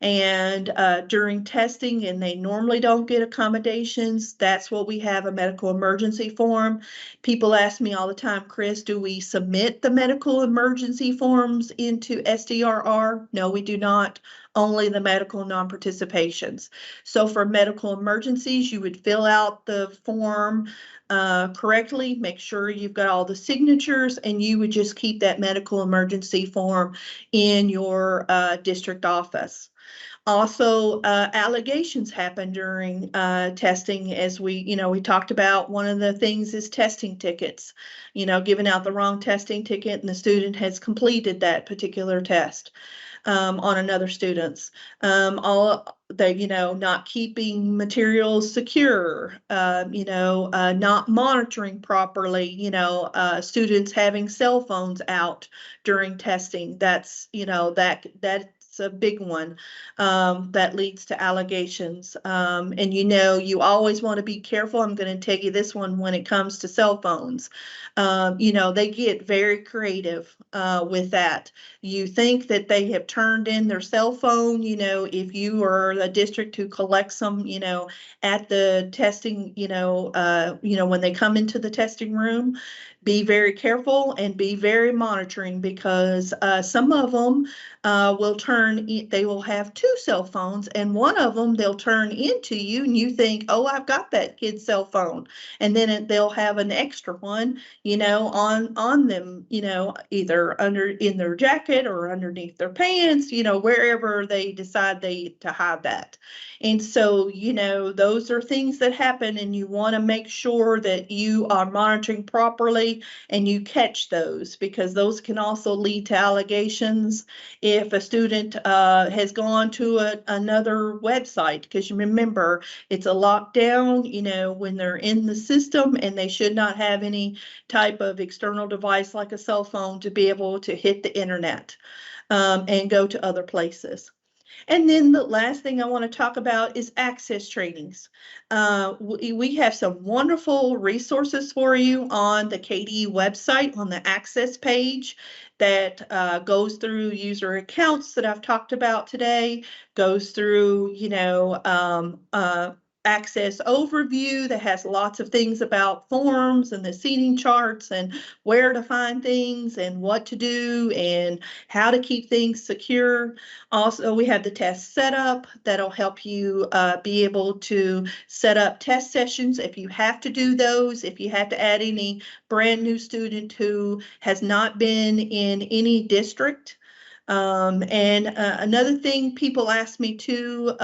and during testing, and they normally don't get accommodations. That's what we have, a medical emergency form. People ask me all the time, Chris, do we submit the medical emergency forms into SDRR? No, we do not. Only the medical non-participations. So for medical emergencies, you would fill out the form correctly, make sure you've got all the signatures, and you would just keep that medical emergency form in your district office. Also, allegations happen during testing, as we talked about. One of the things is testing tickets, giving out the wrong testing ticket and the student has completed that particular test on another student's. All the, not keeping materials secure, not monitoring properly, students having cell phones out during testing. That's, that's a big one that leads to allegations. And you always want to be careful. I'm going to tell you this one when it comes to cell phones. They get very creative with that. You think that they have turned in their cell phone, if you are a district who collects them, at the testing, when they come into the testing room, be very careful and be very monitoring, because some of them they will have two cell phones, and one of them they'll turn into you and you think, oh, I've got that kid's cell phone. And then they'll have an extra one, on them, either in their jacket or underneath their pants, wherever they decide to hide that. And so, those are things that happen, and you want to make sure that you are monitoring properly and you catch those, because those can also lead to allegations if a student has gone to another website, because you remember it's a lockdown, when they're in the system, and they should not have any type of external device like a cell phone to be able to hit the internet and go to other places. And then the last thing I want to talk about is access trainings. We have some wonderful resources for you on the KDE website on the access page that goes through user accounts that I've talked about today, goes through, access overview that has lots of things about forms and the seating charts and where to find things and what to do and how to keep things secure. Also, we have the test setup that'll help you be able to set up test sessions if you have to do those, if you have to add any brand new student who has not been in any district. And another thing people ask me too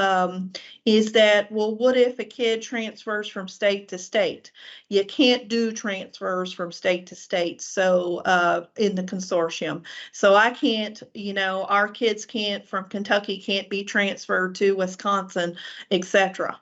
is that, well, what if a kid transfers from state to state? You can't do transfers from state to state, so in the consortium. So I can't, our kids from Kentucky can't be transferred to Wisconsin, etc.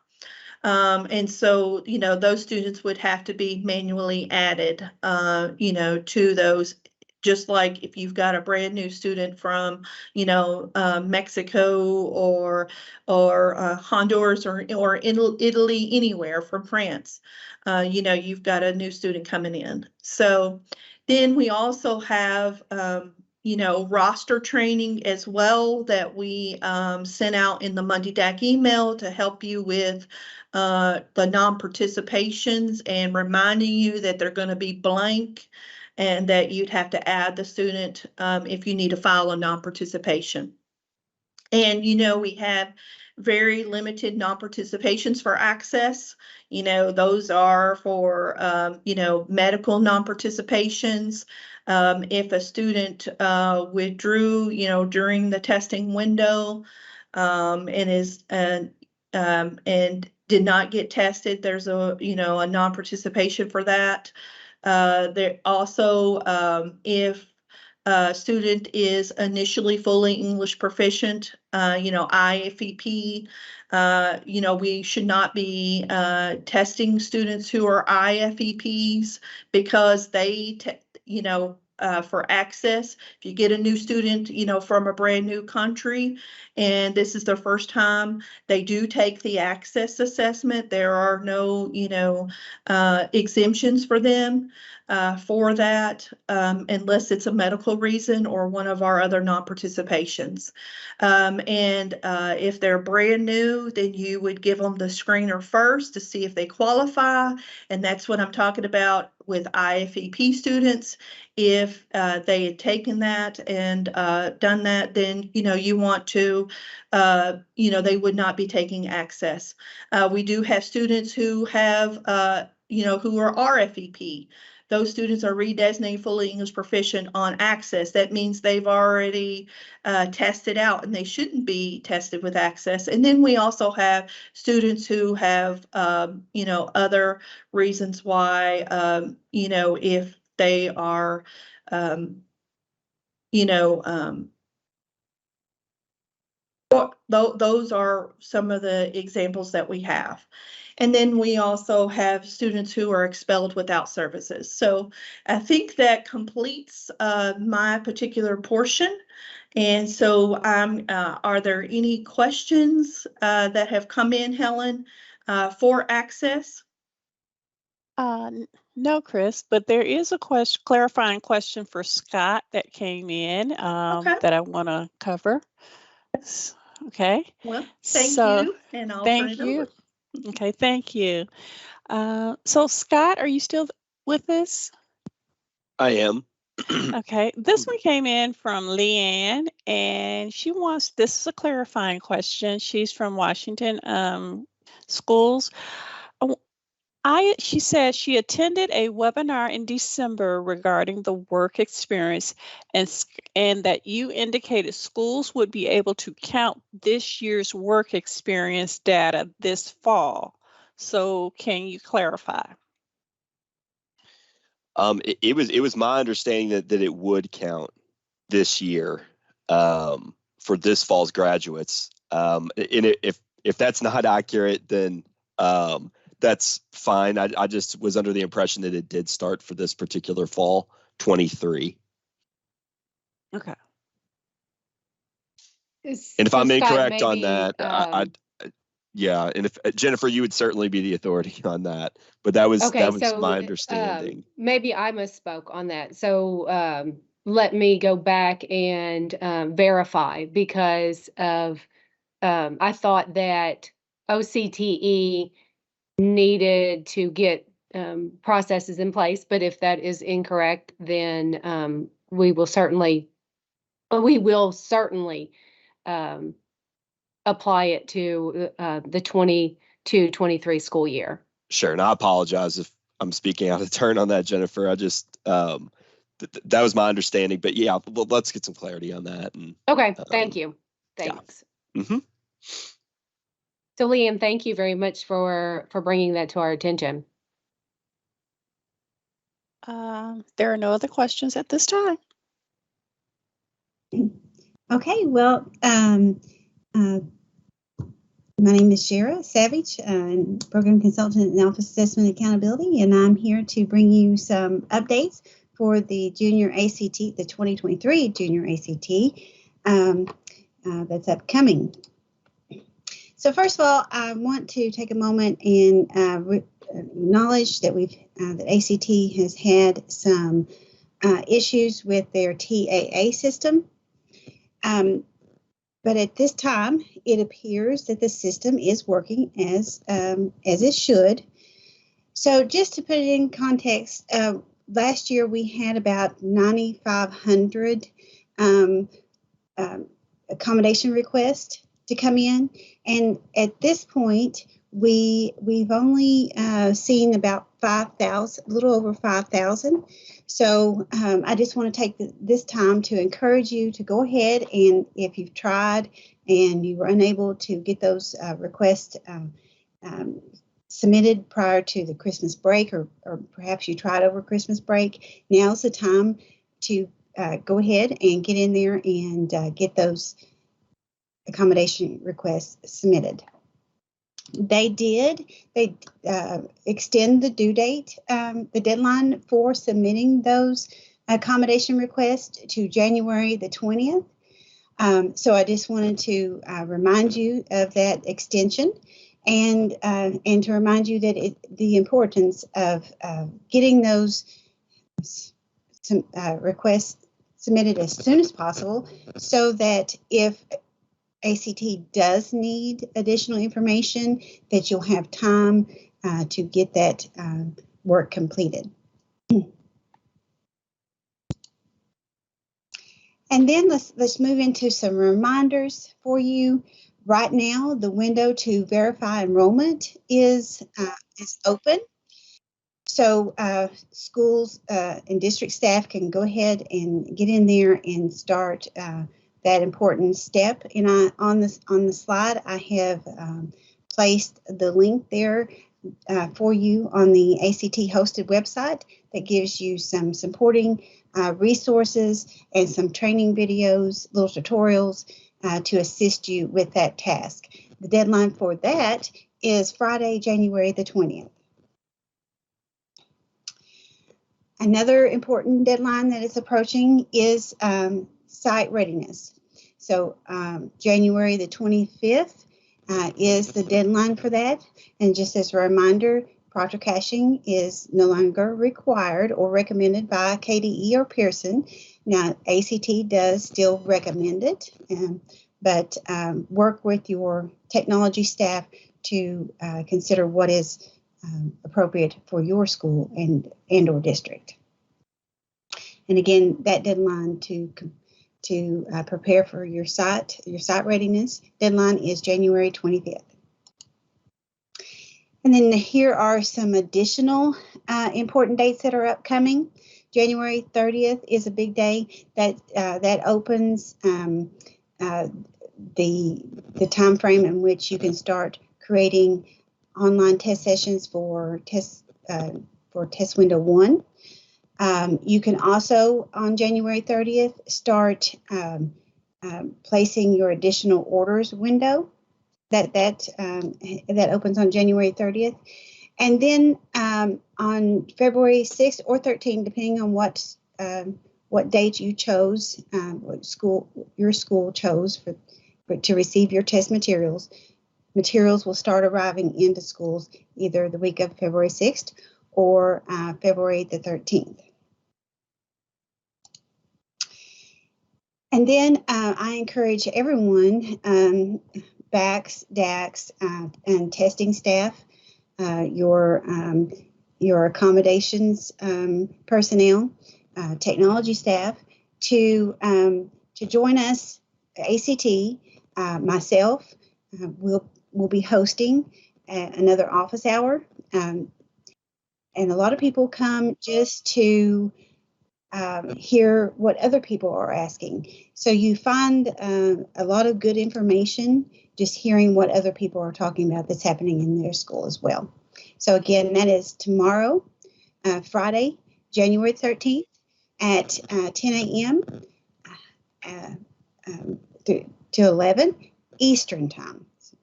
And so, those students would have to be manually added, to those. Just like if you've got a brand new student from, Mexico or Honduras or Italy, anywhere from France, you've got a new student coming in. So then we also have, roster training as well that we sent out in the Monday DAC email to help you with the non-participations and reminding you that they're going to be blank, and that you'd have to add the student if you need to file a non-participation. And, we have very limited non-participations for access. Those are for, medical non-participations. If a student withdrew, during the testing window and is and did not get tested, there's a non-participation for that. There also, if a student is initially fully English proficient, IFEP, we should not be testing students who are IFEPs, because they, for access. If you get a new student, from a brand new country, and this is their first time, they do take the access assessment. There are no, exemptions for them for that, unless it's a medical reason or one of our other non-participations. And if they're brand new, then you would give them the screener first to see if they qualify. And that's what I'm talking about with IFEP students. If they had taken that and done that, then, you want to, they would not be taking access. We do have students who have, who are RFEP. Those students are redesignated fully English proficient on access. That means they've already tested out and they shouldn't be tested with access. And then we also have students who have, other reasons why, if they are, those are some of the examples that we have. And then we also have students who are expelled without services. So I think that completes my particular portion. And so are there any questions that have come in, Helen, for access? No, Chris, but there is a clarifying question for Scott that came in Okay. that I want to cover. Okay. Well, thank you, and I'll turn it over. Okay, thank you. So Scott, are you still with us? I am. Okay, this one came in from Leanne, and this is a clarifying question. She's from Washington Schools. She said she attended a webinar in December regarding the work experience and that you indicated schools would be able to count this year's work experience data this fall. So can you clarify? It was my understanding that it would count this year for this fall's graduates. And if that's not accurate, then that's fine. I just was under the impression that it did start for this particular fall, 23. Okay. And if I'm Scott, incorrect on maybe, that, yeah. And if Jennifer, you would certainly be the authority on that. But that was my understanding. Maybe I misspoke on that. So let me go back and verify, because of I thought that OCTE needed to get processes in place, but if that is incorrect, then we will certainly apply it to the 22-23 school year. Sure, and I apologize if I'm speaking out of turn on that, Jennifer. I just that was my understanding, but yeah, let's get some clarity on that. And okay, thank you. Thanks. Yeah. Mm-hmm. So Leanne, thank you very much for bringing that to our attention. There are no other questions at this time. Okay, well, my name is Shara Savage. I'm Program Consultant in Office Assessment Accountability, and I'm here to bring you some updates for the Junior ACT, the 2023 Junior ACT that's upcoming. So first of all, I want to take a moment and acknowledge that that ACT has had some issues with their TAA system. But at this time, it appears that the system is working as it should. So just to put it in context, last year we had about 9,500 accommodation requests to come in, and at this point, we've only seen about 5,000, a little over 5,000. So I just want to take this time to encourage you to go ahead, and if you've tried and you were unable to get those requests submitted prior to the Christmas break, or perhaps you tried over Christmas break, now's the time to go ahead and get in there and get those accommodation requests submitted. They extend the due date, the deadline for submitting those accommodation request to January the 20th. So I just wanted to remind you of that extension, and to remind you that the importance of getting those requests submitted as soon as possible, so that if ACT does need additional information, that you'll have time to get that work completed. And then let's move into some reminders for you. Right now, the window to verify enrollment is open. So schools and district staff can go ahead and get in there and start that important step. And on the slide, I have placed the link there for you on the ACT hosted website that gives you some supporting resources and some training videos, little tutorials to assist you with that task. The deadline for that is Friday, January the 20th. Another important deadline that is approaching is site readiness. So January the 25th is the deadline for that. And just as a reminder, proctor caching is no longer required or recommended by KDE or Pearson. Now, ACT does still recommend it, but work with your technology staff to consider what is appropriate for your school and or district. And again, that deadline to prepare for your site readiness deadline is January 25th. And then here are some additional important dates that are upcoming. January 30th is a big day that opens the time frame in which you can start creating online test sessions for test window 1. You can also on January 30th start placing your additional orders window. That opens on January 30th, and then on February 6th or 13th, depending on what date you chose, what your school chose to receive your test materials. Materials will start arriving into schools either the week of February 6th or February the 13th. And then I encourage everyone, BACs, DACs, and testing staff, your accommodations personnel, technology staff, to join us. ACT, myself, will be hosting another office hour, and a lot of people come just to hear what other people are asking. So you find a lot of good information just hearing what other people are talking about that's happening in their school as well. So again, that is tomorrow, Friday, January 13th at 10 a.m. To 11 Eastern time. So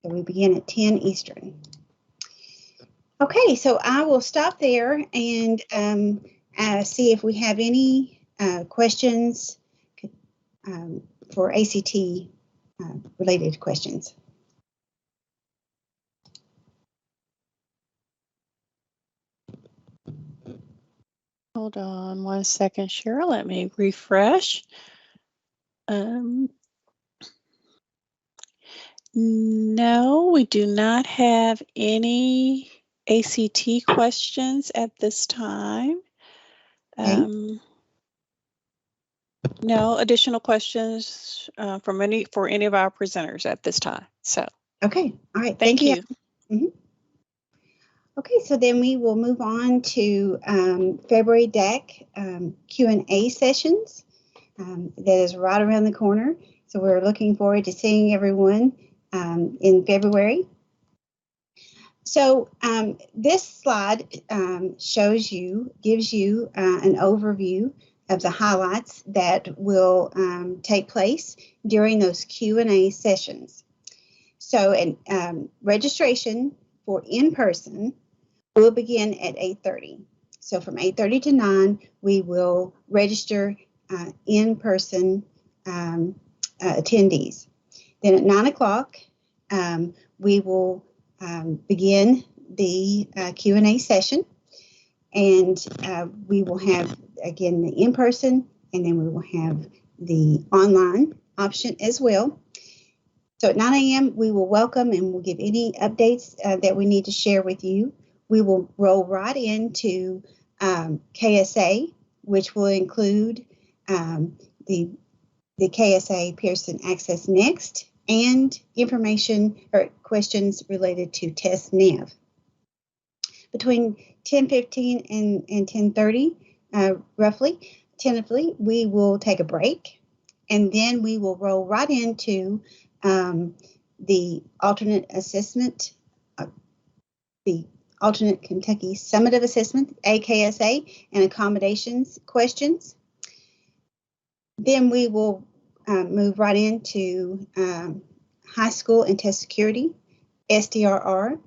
we begin at 10 Eastern. Okay, so I will stop there and see if we have any questions for ACT related questions. Hold on 1 second, Cheryl. Let me refresh. No, we do not have any ACT questions at this time. Okay. No additional questions for any of our presenters at this time. So okay, all right. Thank you. Mm-hmm. Okay, so then we will move on to February DAC Q&A sessions. That is right around the corner. So we're looking forward to seeing everyone in February. So this slide gives you an overview of the highlights that will take place during those Q&A sessions. So registration for in-person will begin at 8:30. So from 8:30 to 9, we will register in-person attendees. Then at 9 o'clock, we will begin the Q&A session, and we will have, again, the in-person, and then we will have the online option as well. So at 9 a.m., we will welcome and we'll give any updates that we need to share with you. We will roll right into KSA, which will include the KSA Pearson Access Next and information or questions related to Test Nav. Between 10:15 and 10:30, roughly, tentatively, we will take a break, and then we will roll right into the alternate assessment, the alternate Kentucky Summative Assessment, AKSA, and accommodations questions. Then we will move right into high school and test security, SDRR,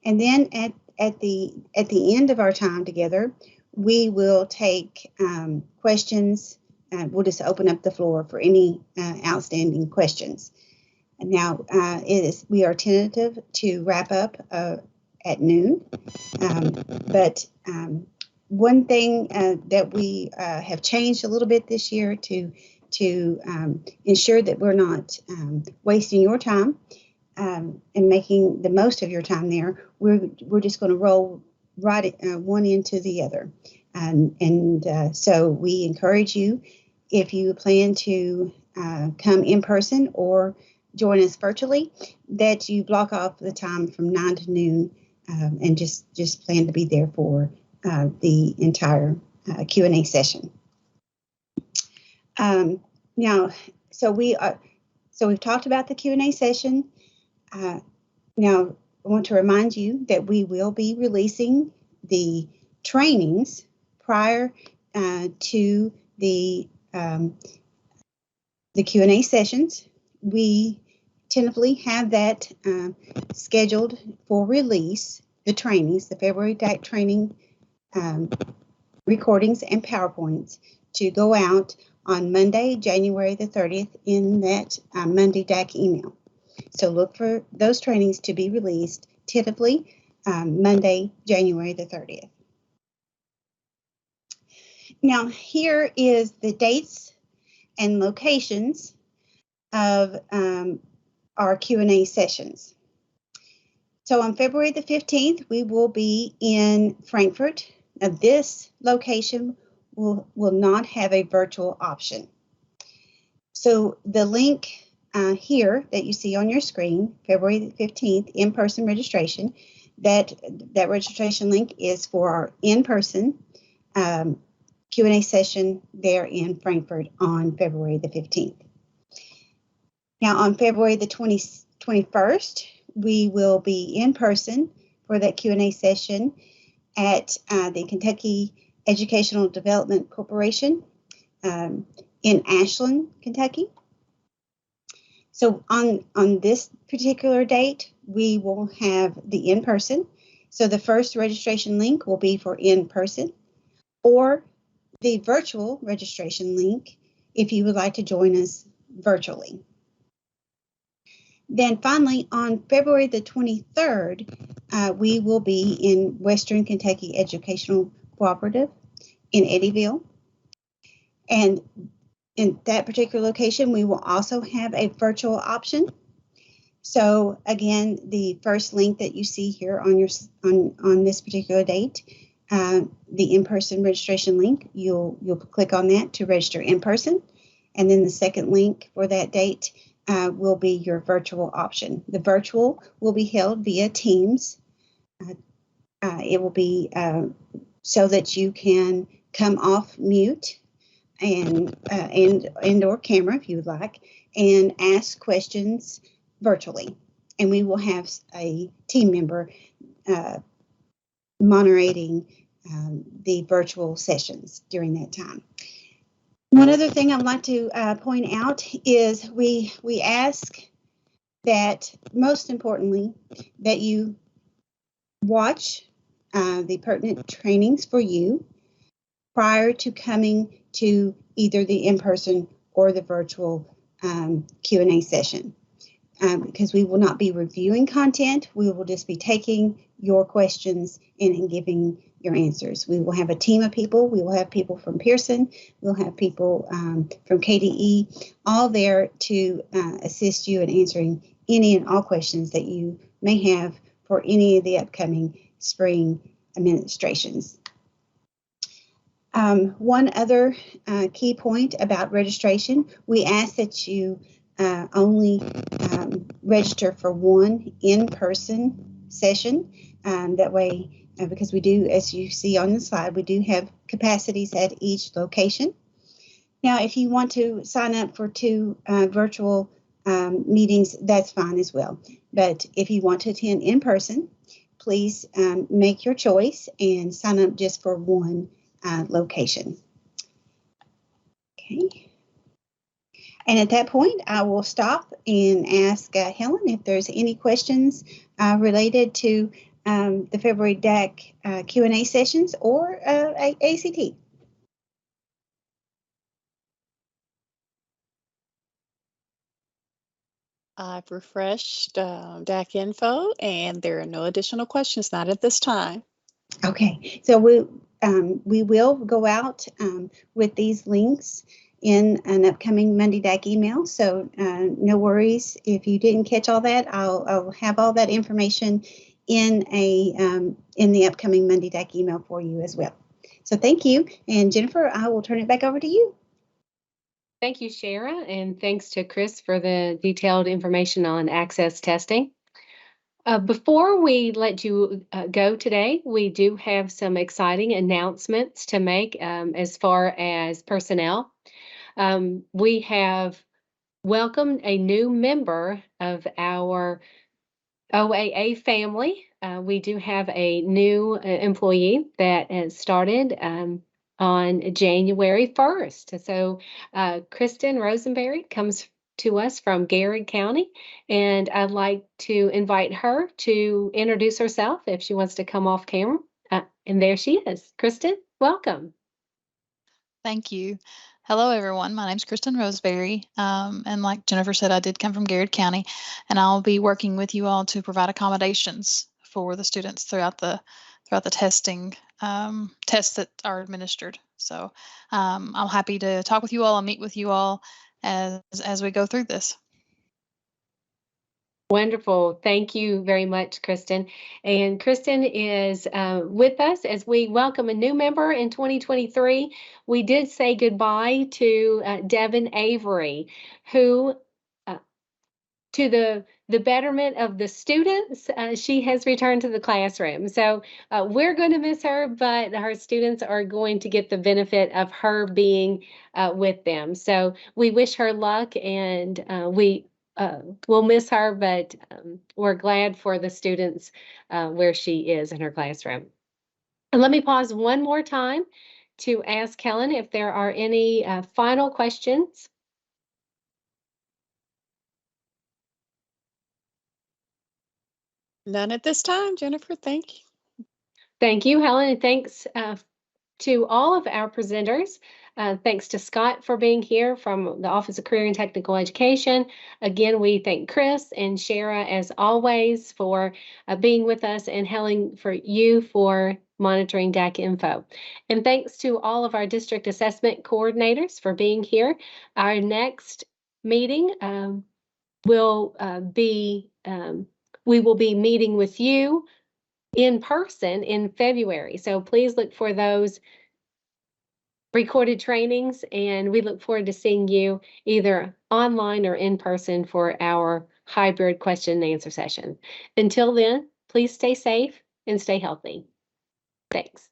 and then at the end of our time together, we will take questions. We'll just open up the floor for any outstanding questions. And now we are tentative to wrap up at noon, but one thing that we have changed a little bit this year to ensure that we're not wasting your time and making the most of your time there, we're just going to roll right one into the other. So we encourage you, if you plan to come in person or join us virtually, that you block off the time from 9 to noon and just plan to be there for the entire Q&A session. Now, so we've talked about the Q&A session. Now, I want to remind you that we will be releasing the trainings prior to the Q&A sessions. We tentatively have that scheduled for release, the trainings, the February DAC training recordings and PowerPoints, to go out on Monday, January the 30th in that Monday DAC email. So look for those trainings to be released tentatively Monday, January the 30th. Now, here is the dates and locations of our Q&A sessions. So on February the 15th, we will be in Frankfort. Now, this location will not have a virtual option. So the link here that you see on your screen, February the 15th, in-person registration, that registration link is for our in-person Q&A session there in Frankfort on February the 15th. Now on February the 21st, we will be in person for that Q&A session at the Kentucky Educational Development Corporation in Ashland, Kentucky. So on this particular date, we will have the in-person. So the first registration link will be for in-person, or the virtual registration link if you would like to join us virtually. Then finally, on February the 23rd, we will be in Western Kentucky Educational Cooperative in Eddyville. And in that particular location, we will also have a virtual option. So again, the first link that you see here on this particular date, the in-person registration link, you'll click on that to register in person. And then the second link for that date will be your virtual option. The virtual will be held via Teams. It will be so that you can come off mute and or camera if you would like, and ask questions virtually. And we will have a team member moderating the virtual sessions during that time. One other thing I'd like to point out is we ask that, most importantly, that you watch the pertinent trainings for you prior to coming to either the in-person or the virtual Q&A session. Because we will not be reviewing content, we will just be taking your questions and giving your answers. We will have a team of people. We will have people from Pearson. We'll have people from KDE, all there to assist you in answering any and all questions that you may have for any of the upcoming spring administrations. One other key point about registration, we ask that you only register for one in-person session. That way, because we do, as you see on the slide, we do have capacities at each location. Now, if you want to sign up for 2 virtual meetings, that's fine as well. But if you want to attend in person, please make your choice and sign up just for one location. Okay. And at that point, I will stop and ask Helen if there's any questions related to the February DAC Q&A sessions or ACT. I've refreshed DAC info, and there are no additional questions, not at this time. Okay, so we will go out with these links in an upcoming Monday DAC email. So no worries if you didn't catch all that. I'll have all that information in the upcoming Monday DAC email for you as well. So thank you, and Jennifer, I will turn it back over to you. Thank you, Shara, and thanks to Chris for the detailed information on access testing. Before we let you go today, we do have some exciting announcements to make as far as personnel. We have welcomed a new member of our OAA family. We do have a new employee that has started on January 1st. So Kristen Rosenberry comes to us from Garrett County, and I'd like to invite her to introduce herself if she wants to come off camera. And there she is. Kristen, welcome. Thank you. Hello, everyone. My name is Kristen Roseberry, and like Jennifer said, I did come from Garrett County, and I'll be working with you all to provide accommodations for the students throughout the testing tests that are administered. So I'm happy to talk with you all and meet with you all as we go through this. Wonderful. Thank you very much, Kristen. And Kristen is with us as we welcome a new member in 2023. We did say goodbye to Devin Avery, who, to the betterment of the students, she has returned to the classroom. So we're going to miss her, but her students are going to get the benefit of her being with them. So we wish her luck, and we'll miss her, but we're glad for the students where she is in her classroom. And let me pause one more time to ask Helen if there are any final questions. None at this time, Jennifer. Thank you. Thank you, Helen, and thanks to all of our presenters. Thanks to Scott for being here from the Office of Career and Technical Education. Again, we thank Chris and Shara, as always, for being with us, and Helen, for you for monitoring DAC info. And thanks to all of our district assessment coordinators for being here. Our next meeting will be, we will be meeting with you in person in February. So please look for those recorded trainings, and we look forward to seeing you either online or in person for our hybrid question and answer session. Until then, please stay safe and stay healthy. Thanks.